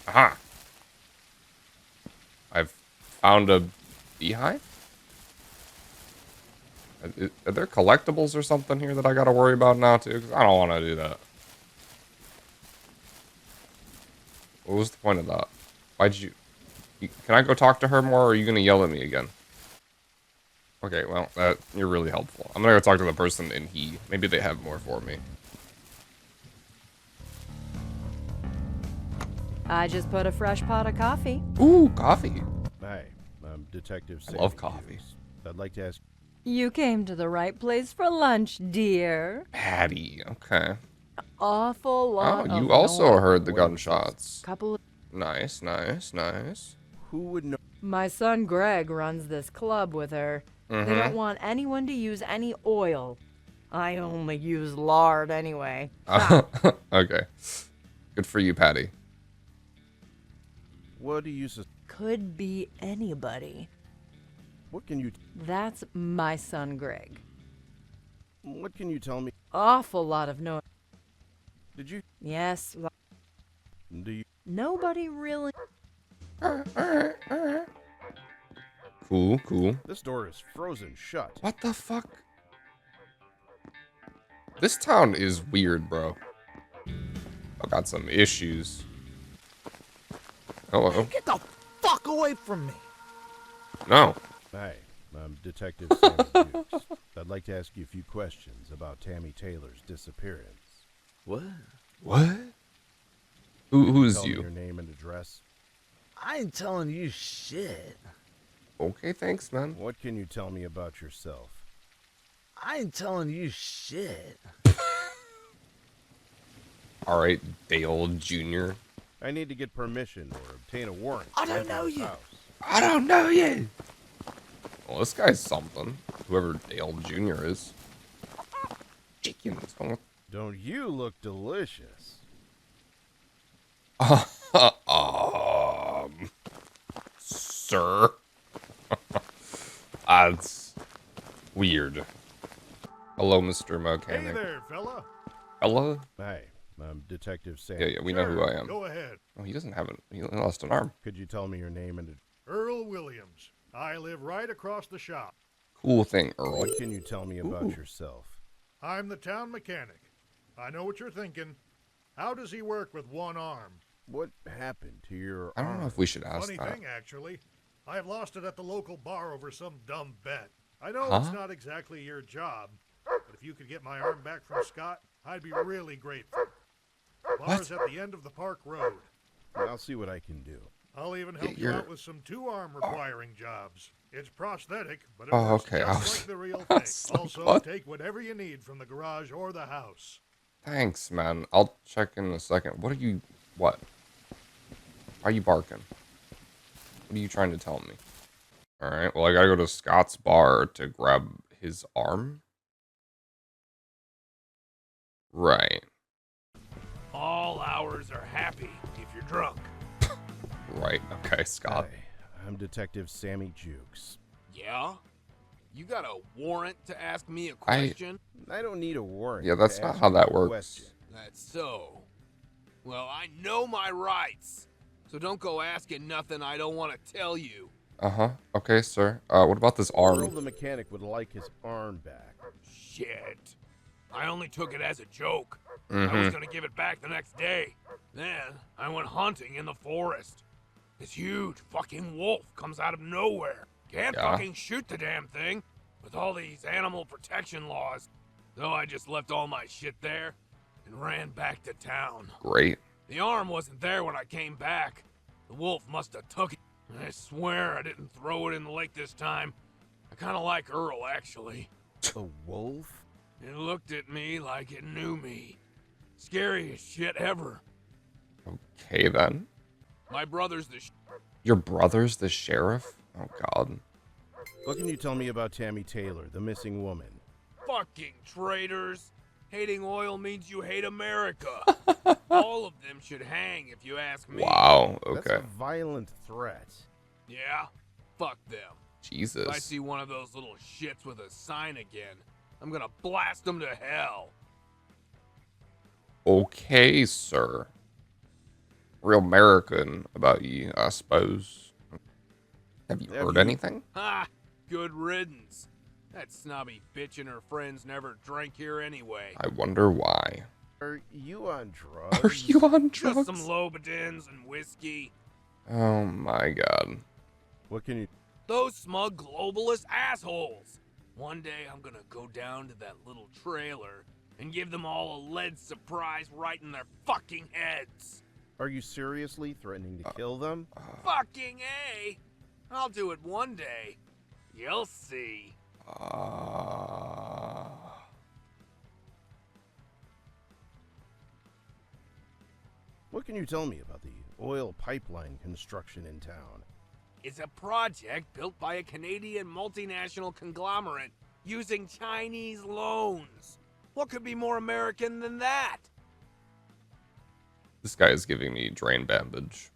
A: Aha. I've found a beehive? Are there collectibles or something here that I gotta worry about now too? 'Cause I don't want to do that. What was the point of that? Why'd you... Can I go talk to her more, or are you gonna yell at me again? Okay, well, you're really helpful. I'm gonna go talk to the person in he. Maybe they have more for me.
N: I just put a fresh pot of coffee.
A: Ooh, coffee.
B: Hi, I'm Detective Sammy
A: I love coffee.
B: Jukes. I'd like to ask...
N: You came to the right place for lunch, dear.
A: Patty, okay.
N: Awful lot
A: Oh, you
N: of
A: also
N: noise.
A: heard the gunshots.
N: Couple.
A: Nice, nice, nice.
B: Who would know?
N: My son Greg runs this club with her. They don't want anyone to use any oil. I only use lard anyway.
A: Okay. Good for you, Patty.
B: What do you...
N: Could be anybody.
B: What can you...
N: That's my son Greg.
B: What can you tell me?
N: Awful lot of noise.
B: Did you...
N: Yes.
B: Do you...
N: Nobody really...
A: Cool, cool.
B: This door is frozen shut.
A: What the fuck? This town is weird, bro. I got some issues. Hello.
L: Get the fuck away from me.
A: No.
B: Hi, I'm Detective Sammy Jukes. I'd like to ask you a few questions about Tammy Taylor's disappearance.
L: What?
A: What? Who's
B: Tell me
A: you?
B: your name and address.
L: I ain't telling you shit.
A: Okay, thanks, man.
B: What can you tell me about yourself?
L: I ain't telling you shit.
A: All right, Dale Jr.
B: I need to get permission or obtain a warrant.
L: I
B: to
L: don't
B: enter
L: know
B: this
L: you.
B: house.
A: I don't know you. Well, this guy's something. Whoever Dale Jr. is. Chickens.
B: Don't you look delicious?
A: Sir. That's weird. Hello, Mr. Mechanic.
O: Hey there, fella.
A: Hello?
B: Hi, I'm Detective Sammy.
A: Yeah, we know who I am.
O: Go ahead.
A: Oh, he doesn't have he lost an arm.
B: Could you tell me your name and
O: Earl Williams. I live right across the shop.
A: Cool thing, Earl.
B: what can you tell me about yourself?
O: I'm the town mechanic. I know what you're thinking. How does he work with one arm?
B: What happened to your
A: I don't know if we should ask
O: Funny
A: that.
O: thing, actually. I've lost it at the local bar over some dumb bet. I know
A: Huh?
O: it's not exactly your job, but if you could get my arm back from Scott, I'd be really grateful. The bar's at the end of the park road.
B: I'll see what I can do.
O: I'll even help you
A: you're-
O: out with some two-arm requiring jobs. It's prosthetic, but it
A: Oh,
O: works
A: okay, I
O: just
A: was-
O: like the real
A: I
O: thing.
A: was like,
O: Also,
A: what?
O: take whatever you need from the garage or the house.
A: Thanks, man. I'll check in a second. What are you... What? Why are you barking? What are you trying to tell me? Alright, well, I gotta go to Scott's bar to grab his arm. Right.
L: All hours are happy if you're drunk.
A: Right. Okay, Scott.
B: Hi, I'm Detective Sammy Jukes.
P: Yeah? You got a warrant to ask me a
A: I-
P: question?
B: I don't need a warrant.
A: Yeah, that's
B: to
A: not
B: ask
A: how
B: you
A: that
B: a
A: works.
B: question.
P: That's so. Well, I know my rights. So don't go asking nothing I don't want to tell you.
A: Uh-huh. Okay, sir. What about this
B: Earl
A: arm?
B: the mechanic would like his arm back.
P: Shit. I only took it as a joke. I
A: Mm-hmm.
P: was gonna give it back the next day. Then I went hunting in the forest. This huge fucking wolf comes out of nowhere. Can't
A: Yeah.
P: fucking shoot the damn thing with all these animal protection laws. So I just left all my shit there and ran back to town.
A: Great.
P: The arm wasn't there when I came back. The wolf must have took it. I swear I didn't throw it in the lake this time. I kind of like Earl, actually.
B: A wolf?
P: It looked at me like it knew me. Scariest shit ever.
A: Okay, then.
P: My brother's the
A: Your brother's the sheriff? Oh, God.
B: What can you tell me about Tammy Taylor, the missing woman?
P: fucking traitors. Hating oil means you hate America. All of them should hang if you ask me.
A: Wow,
B: That's
A: okay.
B: a violent threat.
P: Yeah? Fuck them.
A: Jesus.
P: If I see one of those little shits with a sign again, I'm gonna blast them to hell.
A: Okay, sir. Real American about you, I suppose. Have you heard anything?
P: Ha! Good riddance. That snobby bitch and her friends never drank here anyway.
A: I wonder why.
B: Are you on drugs?
A: Are you on
P: Just
A: drugs?
P: some Lobodins and whiskey.
A: Oh my god.
B: What can you...
P: Those smug globalist assholes. One day I'm gonna go down to that little trailer and give them all a lead surprise right in their fucking heads.
B: Are you seriously threatening to kill them?
P: Fucking A! I'll do it one day. You'll see.
B: What can you tell me about the oil pipeline construction in town?
P: It's a project built by a Canadian multinational conglomerate using Chinese loans. What could be more American than that?
A: This guy is giving me drain bandage.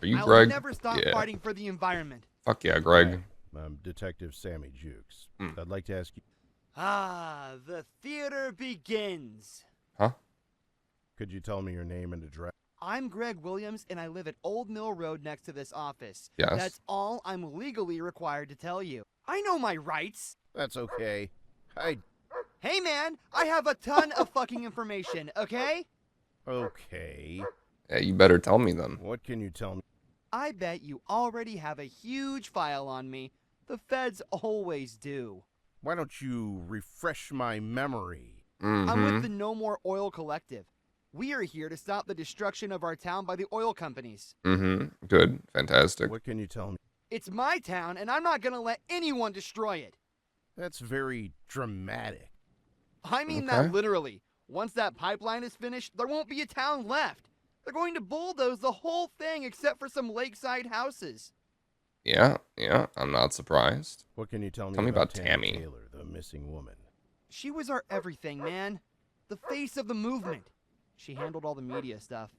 A: Are you
Q: I'll
A: Greg?
Q: never stop
A: Yeah.
Q: fighting for the environment.
A: Fuck yeah, Greg.
B: I'm Detective Sammy Jukes. I'd like to ask you...
Q: Ah, the theater begins.
A: Huh?
B: Could you tell me your name and address?
Q: I'm Greg Williams, and I live at Old Mill Road next to this office.
A: Yes.
Q: That's all I'm legally required to tell you. I know my rights.
B: That's okay.
Q: Hey, man, I have a ton of fucking information, okay?
B: Okay.
A: Yeah, you better tell me then.
B: What can you tell me?
Q: I bet you already have a huge file on me. The feds always do.
B: Why don't you refresh my memory?
Q: I'm with the No More Oil Collective. We are here to stop the destruction of our town by the oil companies.
A: Good. Fantastic.
B: What can you tell me?
Q: It's my town, and I'm not gonna let anyone destroy it.
B: That's very dramatic.
Q: I mean that literally. Once that pipeline is finished, there won't be a town left. They're going to bulldoze the whole thing except for some lakeside houses.
A: Yeah, I'm not surprised.
B: What can you tell me?
A: Tell me about
B: Tammy
A: Tammy.
B: Taylor, the missing woman?
Q: She was our everything, man. The face of the movement. She handled all the media stuff.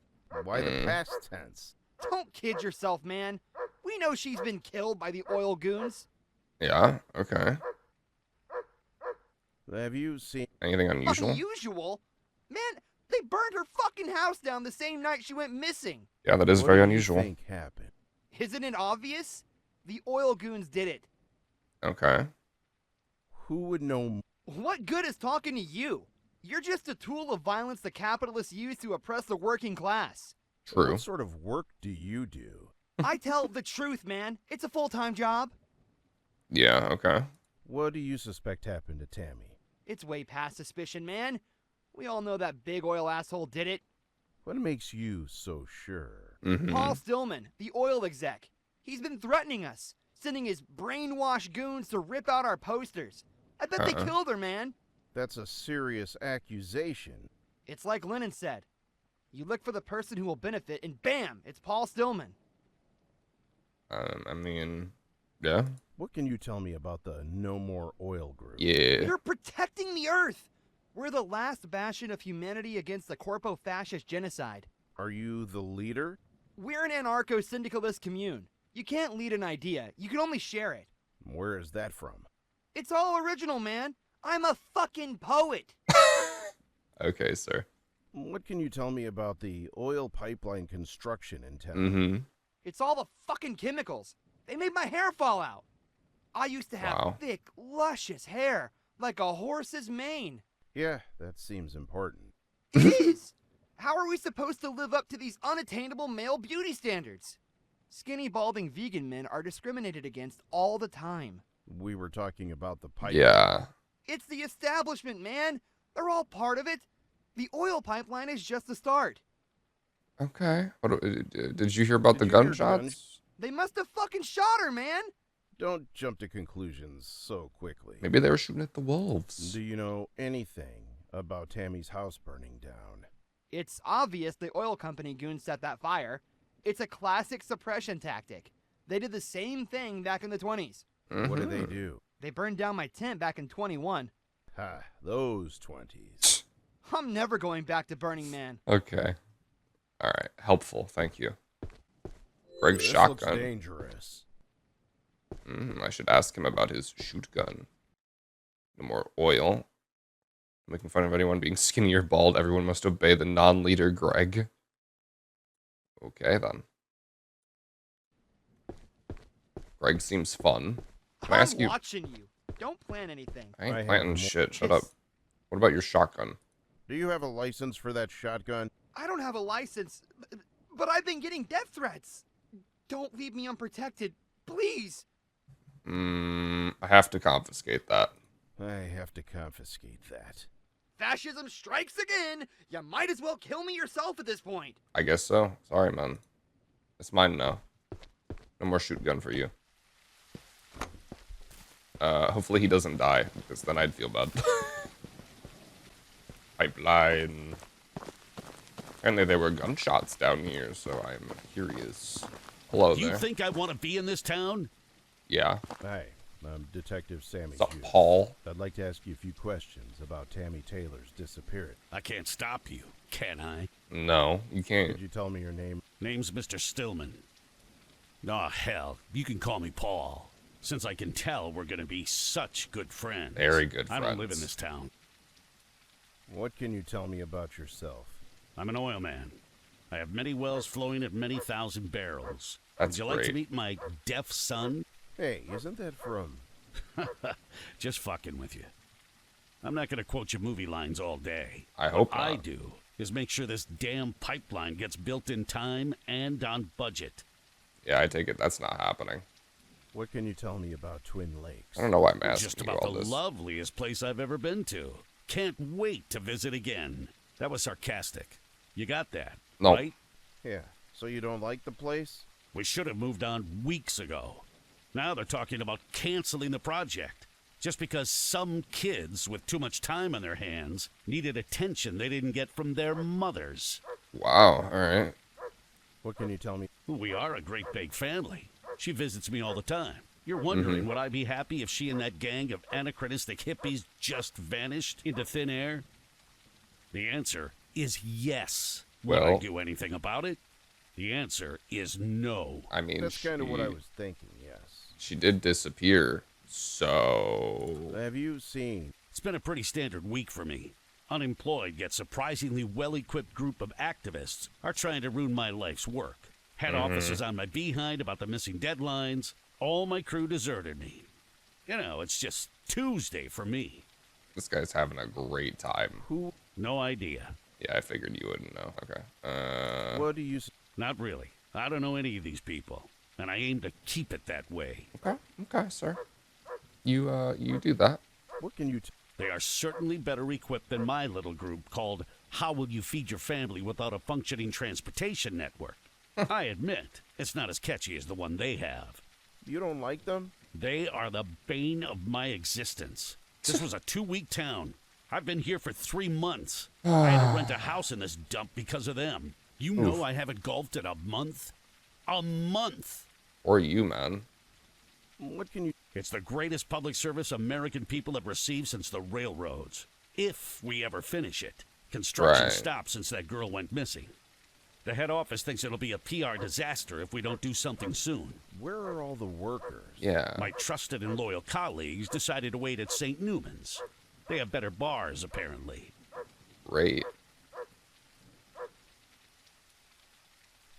B: Why the past tense?
Q: Don't kid yourself, man. We know she's been killed by the oil goons.
A: Yeah, okay.
B: Have you seen
A: anything unusual?
Q: Unusual? Man, they burned her fucking house down the same night she went missing.
A: Yeah, that is very unusual.
B: What do you think happened?
Q: Isn't it obvious? The oil goons did it.
A: Okay.
B: Who would know?
Q: What good is talking to you? You're just a tool of violence the capitalists use to oppress the working class.
A: True.
B: What sort of work do you do?
Q: I tell the truth, man. It's a full-time job.
A: Yeah, okay.
B: What do you suspect happened to Tammy?
Q: It's way past suspicion, man. We all know that big oil asshole did it.
B: What makes you so sure?
Q: Paul Stillman, the oil exec. He's been threatening us, sending his brainwashed goons to rip out our posters. I bet they killed her, man.
B: That's a serious accusation.
Q: It's like Lennon said. You look for the person who will benefit, and bam, it's Paul Stillman.
A: I mean, yeah.
B: What can you tell me about the No More Oil group?
A: Yeah.
Q: You're protecting the earth. We're the last bastion of humanity against the corpo-fascist genocide.
B: Are you the leader?
Q: We're an anarcho-syndicalist commune. You can't lead an idea. You can only share it.
B: Where is that from?
Q: It's all original, man. I'm a fucking poet.
A: Okay, sir.
B: What can you tell me about the oil pipeline construction in town?
Q: It's all the fucking chemicals. They made my hair fall out. I used to have thick, luscious hair, like a horse's mane.
B: Yeah, that seems important.
Q: It is. How are we supposed to live up to these unattainable male beauty standards? Skinny, balding vegan men are discriminated against all the time.
B: We were talking about the pipeline.
A: Yeah.
Q: It's the establishment, man. They're all part of it. The oil pipeline is just the start.
A: Okay. What, did you hear about the gunshots?
Q: They must have fucking shot her, man.
B: Don't jump to conclusions so quickly.
A: Maybe they were shooting at the wolves.
B: Do you know anything about Tammy's house burning down?
Q: It's obvious the oil company goons set that fire. It's a classic suppression tactic. They did the same thing back in the 20s.
B: What did they do?
Q: They burned down my tent back in 21.
B: Ha, those 20s.
Q: I'm never going back to Burning Man.
A: Okay. All right. Helpful. Thank you. Greg's
B: This
A: shotgun.
B: looks dangerous.
A: I should ask him about his shoot gun. No more oil. Making fun of anyone being skinny or bald. Everyone must obey the non-leader Greg. Okay, then. Greg seems fun. Can I ask you?
Q: I'm watching you. Don't plan anything.
A: I ain't planting shit. Shut up. What about your shotgun?
B: Do you have a license for that shotgun?
Q: I don't have a license, but I've been getting death threats. Don't leave me unprotected, please.
A: I have to confiscate that.
B: I have to confiscate that.
Q: Fascism strikes again. You might as well kill me yourself at this point.
A: I guess so. Sorry, man. It's mine now. No more shoot gun for you. Hopefully he doesn't die, because then I'd feel bad. Pipeline. Apparently there were gunshots down here, so I'm curious. Hello there.
R: You think I want to be in this town?
A: Yeah.
B: Hi, I'm Detective Sammy
A: What's up,
B: Jukes.
A: Paul?
B: I'd like to ask you a few questions about Tammy Taylor's disappearance.
R: I can't stop you, can I?
A: No, you can't.
B: Could you tell me your name?
R: Name's Mr. Stillman. Aw, hell, you can call me Paul. Since I can tell we're gonna be such good friends.
A: Very good
R: I don't live in
A: friends.
R: this town.
B: What can you tell me about yourself?
R: I'm an oil man. I have many wells flowing at many thousand barrels.
A: That's
R: Would you like to
A: great.
R: meet my deaf son?
B: Hey, isn't that from...
R: Just fucking with you. I'm not gonna quote your movie lines all day.
A: I hope
R: What I
A: not.
R: do is make sure this damn pipeline gets built in time and on budget.
A: Yeah, I take it that's not happening.
B: What can you tell me about Twin Lakes?
A: I don't know why I'm asking
R: Just
A: you
R: about
A: all
R: the
A: this.
R: loveliest place I've ever been to. Can't wait to visit again. That was sarcastic. You got that,
A: No.
R: right?
B: Yeah, so you don't like the place?
R: We should have moved on weeks ago. Now they're talking about canceling the project. Just because some kids with too much time on their hands needed attention they didn't get from their mothers.
A: Wow, alright.
B: What can you tell me?
R: We are a great big family. She visits me all the time. You're wondering, would I be happy if she and that gang of anachronistic hippies just vanished into thin air? The answer is yes. Would I
A: Well-
R: do anything about it? The answer is no.
A: I mean,
B: That's kind of what I
A: she-
B: was thinking, yes.
A: She did disappear, so...
B: Have you seen...
R: It's been a pretty standard week for me. Unemployed yet surprisingly well-equipped group of activists are trying to ruin my life's work. Head office is on my behind about the missing deadlines. All my crew deserted me. You know, it's just Tuesday for me.
A: This guy's having a great time.
B: Who?
R: No idea.
A: Yeah, I figured you wouldn't know. Okay.
B: What do you...
R: Not really. I don't know any of these people, and I aim to keep it that way.
A: Okay, sir. You do that.
B: What can you...
R: They are certainly better equipped than my little group called How Will You Feed Your Family Without a Functioning Transportation Network? I admit, it's not as catchy as the one they have.
B: You don't like them?
R: They are the bane of my existence. This was a 2-week town. I've been here for 3 months. I had to rent a house in this dump because of them. You know I haven't golfed in a month? A month!
A: Or you, man.
B: What can you...
R: It's the greatest public service American people have received since the railroads. If we ever finish it. Construction
A: Right.
R: stopped since that girl went missing. The head office thinks it'll be a PR disaster if we don't do something soon.
B: Where are all the workers?
A: Yeah.
R: My trusted and loyal colleagues decided to wait at St. Newman's. They have better bars, apparently.
A: Great.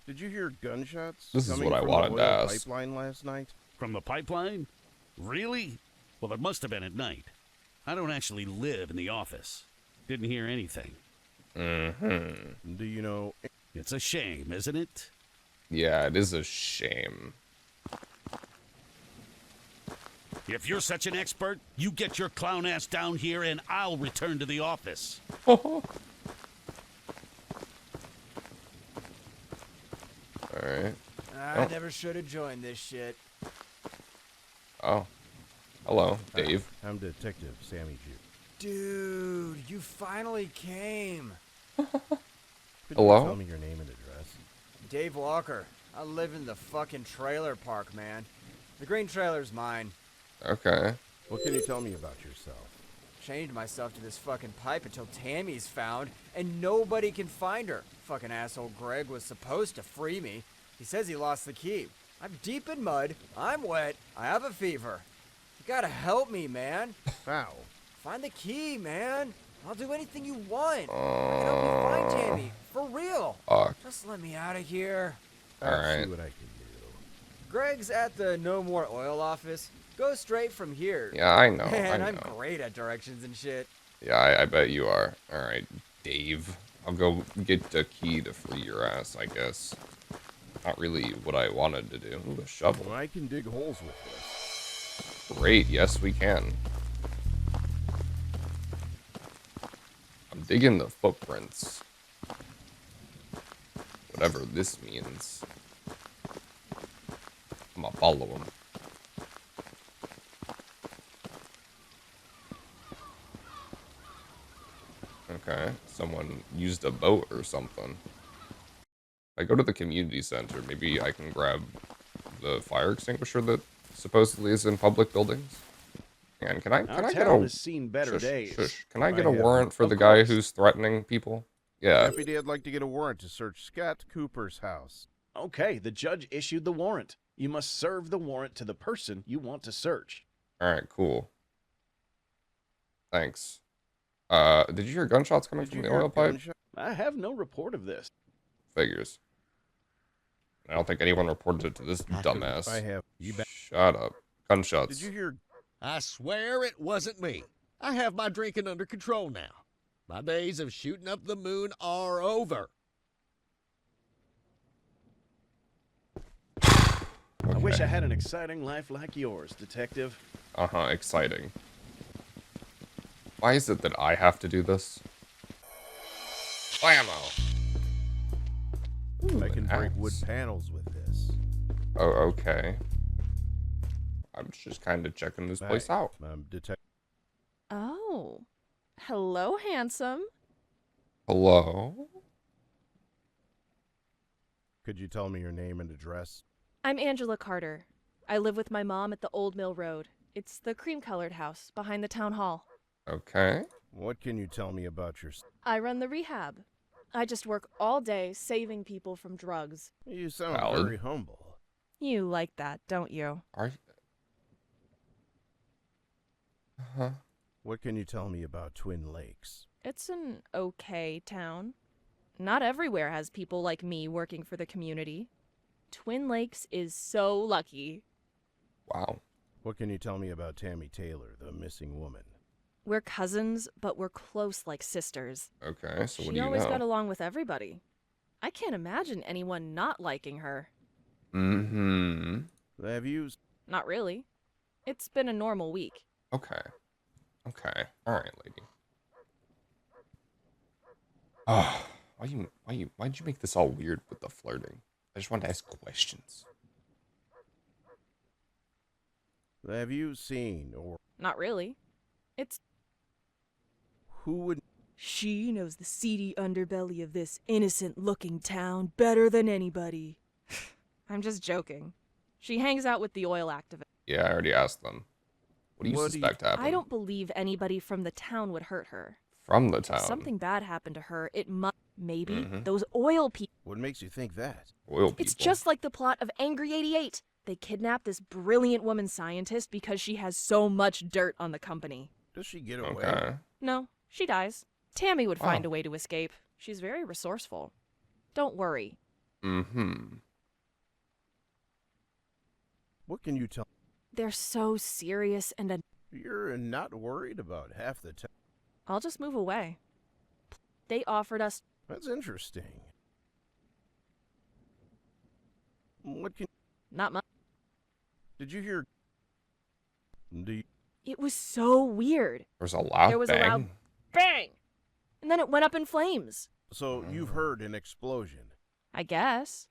B: Did you hear gunshots?
A: This is
B: coming
A: what I
B: from
A: wanted
B: the
A: to
B: oil
A: ask.
B: pipeline last night?
R: From the pipeline? Really? Well, it must have been at night. I don't actually live in the office. Didn't hear anything.
B: Do you know...
R: It's a shame, isn't it?
A: Yeah, it is a shame.
R: If you're such an expert, you get your clown ass down here and I'll return to the office.
A: Alright.
Q: I never should have joined this shit.
A: Oh. Hello, Dave.
B: I'm Detective Sammy Jukes.
Q: Dude, you finally came.
B: Could
A: Hello?
B: you tell me your name and address?
Q: Dave Walker. I live in the fucking trailer park, man. The green trailer's mine.
A: Okay.
B: What can you tell me about yourself?
Q: Chained myself to this fucking pipe until Tammy's found, and nobody can find her. Fucking asshole Greg was supposed to free me. He says he lost the key. I'm deep in mud. I'm wet. I have a fever. You gotta help me, man.
B: How?
Q: Find the key, man. I'll do anything you want. I can help you find Tammy. For real.
A: Fuck.
Q: Just let me out of here.
B: I'll
A: Alright.
B: see what I can do.
Q: Greg's at the No More Oil office. Go straight from here.
A: Yeah, I know.
Q: Man,
A: I
Q: I'm
A: know.
Q: great at directions and shit.
A: Yeah, I bet you are. Alright, Dave. I'll go get the key to free your ass, I guess. Not really what I wanted to do. Ooh, a shovel.
B: I can dig holes with this.
A: Great, yes we can. I'm digging the footprints. Whatever this means. I'm gonna follow him. Okay, someone used a boat or something. If I go to the community center, maybe I can grab the fire extinguisher that supposedly is in public buildings. And can I get
E: town
A: a
E: has seen better days.
A: Shush. Can I get a warrant for the guy who's threatening people? Yeah.
B: Deputy, I'd like to get a warrant to search Scott Cooper's house.
E: Okay, the judge issued the warrant. You must serve the warrant to the person you want to search.
A: Alright, cool. Thanks. Did you hear gunshots coming from the oil pipe?
E: I have no report of this.
A: Figures. I don't think anyone reported it to this dumbass.
B: I have.
A: Shut up. Gunshots.
B: Did you hear?
D: I swear it wasn't me. I have my drinking under control now. My days of shooting up the moon are over.
E: I wish I had an exciting life like yours, Detective.
A: Uh-huh, exciting. Why is it that I have to do this? Whammo!
B: I can break wood panels with this.
A: Oh, okay. I'm just kind of checking this place out.
S: Oh. Hello, handsome.
A: Hello?
B: Could you tell me your name and address?
S: I'm Angela Carter. I live with my mom at the Old Mill Road. It's the cream-colored house behind the town hall.
A: Okay.
B: What can you tell me about your...
S: I run the rehab. I just work all day saving people from drugs.
B: You sound very humble.
S: You like that, don't you?
A: Are
B: Huh? What can you tell me about Twin Lakes?
S: It's an okay town. Not everywhere has people like me working for the community. Twin Lakes is so lucky.
A: Wow.
B: What can you tell me about Tammy Taylor, the missing woman?
S: We're cousins, but we're close like sisters.
A: Okay, so what do
S: She
A: you
S: always
A: know?
S: got along with everybody. I can't imagine anyone not liking her.
A: Mm-hmm.
B: Have you...
S: Not really. It's been a normal week.
A: Okay. Okay. Alright, lady. Oh, why'd you make this all weird with the flirting? I just wanted to ask questions.
B: Have you seen or...
S: Not really. It's...
B: Who would...
S: She knows the seedy underbelly of this innocent-looking town better than anybody. I'm just joking. She hangs out with the oil activists.
A: Yeah, I already asked them. What do you suspect happened?
S: I don't believe anybody from the town would hurt her.
A: From the town?
S: If something bad happened to her, it must... Maybe
A: Mhm.
S: those oil people...
B: What makes you think that?
A: Oil people?
S: It's just like the plot of Angry 88. They kidnap this brilliant woman scientist because she has so much dirt on the company.
B: Does she get away?
A: Okay.
S: No, she dies. Tammy would find
A: Wow.
S: a way to escape. She's very resourceful. Don't worry.
A: Mm-hmm.
B: What can you tell...
S: They're so serious and...
B: You're not worried about half the time.
S: I'll just move away. They offered us...
B: That's interesting. What can...
S: Not much.
B: Did you hear... Do you...
S: It was so weird.
A: There's a loud
S: There was
A: bang.
S: a loud bang! And then it went up in flames.
B: So you've heard an explosion.
S: I guess.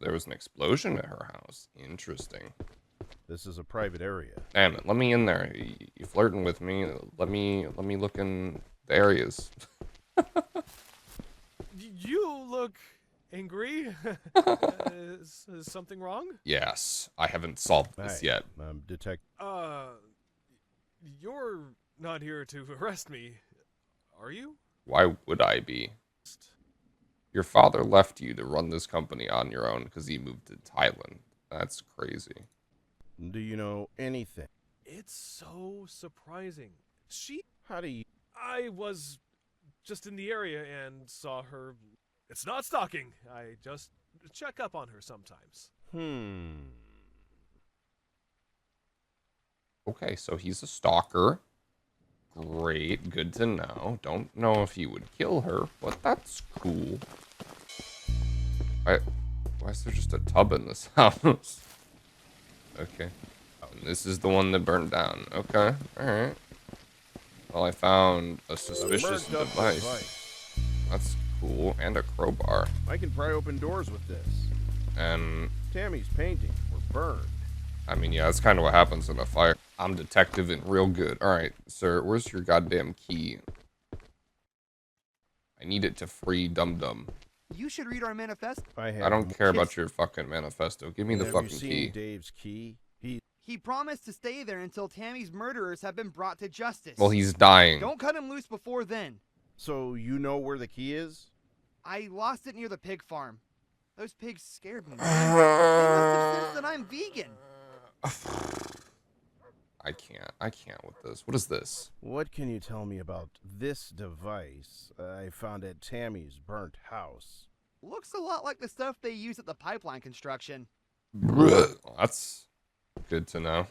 A: There was an explosion at her house. Interesting.
B: This is a private area.
A: Damn it, let me in there. You flirting with me. Let me look in the areas.
T: You look angry. Is something wrong?
A: Yes, I haven't solved this yet.
B: Detective.
T: You're not here to arrest me, are you?
A: Why would I be? Your father left you to run this company on your own because he moved to Thailand. That's crazy.
B: Do you know anything?
T: It's so surprising.
B: How do you...
T: I was just in the area and saw her. It's not stalking. I just check up on her sometimes.
A: Okay, so he's a stalker. Great, good to know. Don't know if he would kill her, but that's cool. Why is there just a tub in this house? Okay. And this is the one that burned down. Okay, alright. Well, I found a suspicious device. That's cool. And a crowbar.
B: I can pry open doors with this.
A: And
B: Tammy's paintings were burned.
A: I mean, yeah, that's kind of what happens in a fire. I'm detective and real good. Alright, sir, where's your goddamn key? I need it to free Dum Dum.
U: You should read our manifesto.
A: I don't care about your fucking manifesto. Give me the fucking key.
B: Dave's key?
U: He promised to stay there until Tammy's murderers have been brought to justice.
A: Well, he's dying.
U: Don't cut him loose before then.
B: So you know where the key is?
U: I lost it near the pig farm. Those pigs scared me. Man. They must have sensed that I'm vegan.
A: I can't with this. What is this?
B: What can you tell me about this device I found at Tammy's burnt house?
U: Looks a lot like the stuff they use at the pipeline construction.
A: Well, that's good to know.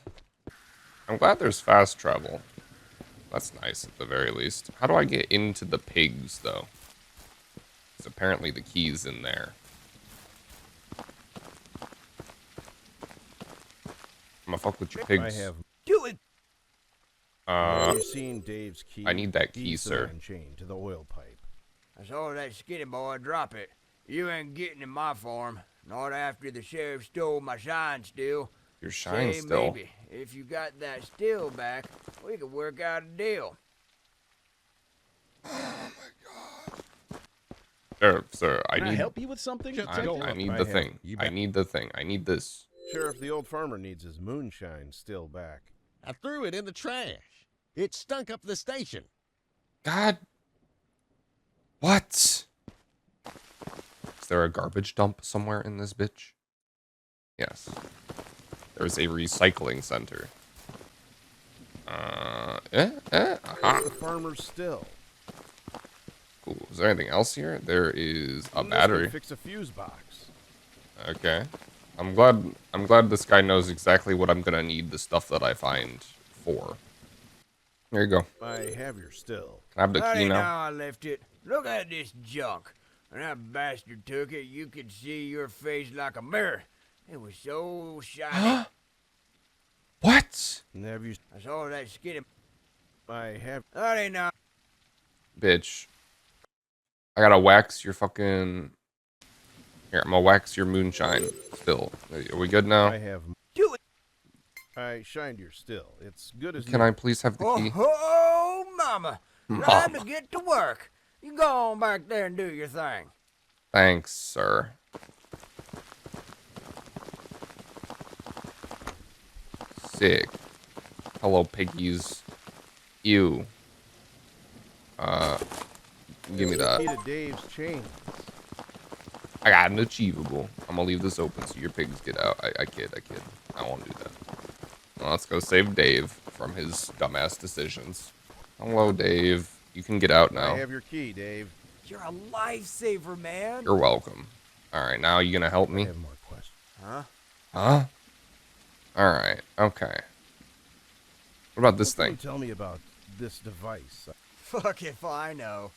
A: I'm glad there's fast travel. That's nice at the very least. How do I get into the pigs, though? Because apparently the key's in there. I'm gonna fuck with your pigs.
B: I have.
U: Do it.
B: Have you seen Dave's key?
A: I need that key,
B: He's the
A: sir.
B: man chained to the oil pipe.
L: I saw that skinny boy drop it. You ain't getting in my farm. Not after the sheriff stole my shine still.
A: Your shine
L: Say,
A: still?
L: Maybe, if you got that still back, we could work out a deal.
A: Sir, I
E: Can I
A: need.
E: help you with something?
A: I need the thing. I need the thing. I need this.
B: Sheriff, the old farmer needs his moonshine still back.
D: I threw it in the trash. It stunk up the station.
A: God. What? Is there a garbage dump somewhere in this bitch? Yes. There's a recycling center.
B: Where's the farmer's still?
A: Cool. Is there anything else here? There is a
B: This
A: battery.
B: can fix a fuse box.
A: Okay. I'm glad this guy knows exactly what I'm gonna need the stuff that I find for. There you go.
B: I have your still.
A: Can I have the key now?
L: I left it. Look at this junk. When that bastard took it, you could see your face like a mirror. It was so shiny.
A: What?
B: Have you?
L: I saw that skinny.
B: I have.
L: That ain't not.
A: Bitch. I gotta wax your fucking. Here, I'm gonna wax your moonshine still. Are we good now?
B: I have.
U: Do it.
B: I shined your still. It's good as.
A: Can I please have the key?
L: Oh, mama. Time to
A: Mama.
L: get to work. You go on back there and do your thing.
A: Thanks, sir. Sick. Hello, piggies. Ew. Give me that.
B: Key to Dave's chain.
A: I got an achievable. I'm gonna leave this open so your pigs get out. I kid. I won't do that. Well, let's go save Dave from his dumbass decisions. Hello, Dave. You can get out now.
B: I have your key, Dave.
Q: You're a lifesaver, man.
A: You're welcome. Alright, now you gonna help me?
B: I have more questions.
Q: Huh?
A: Huh? Alright, okay. What about this
B: What can
A: thing?
B: you tell me about this device?
Q: Fuck if I know.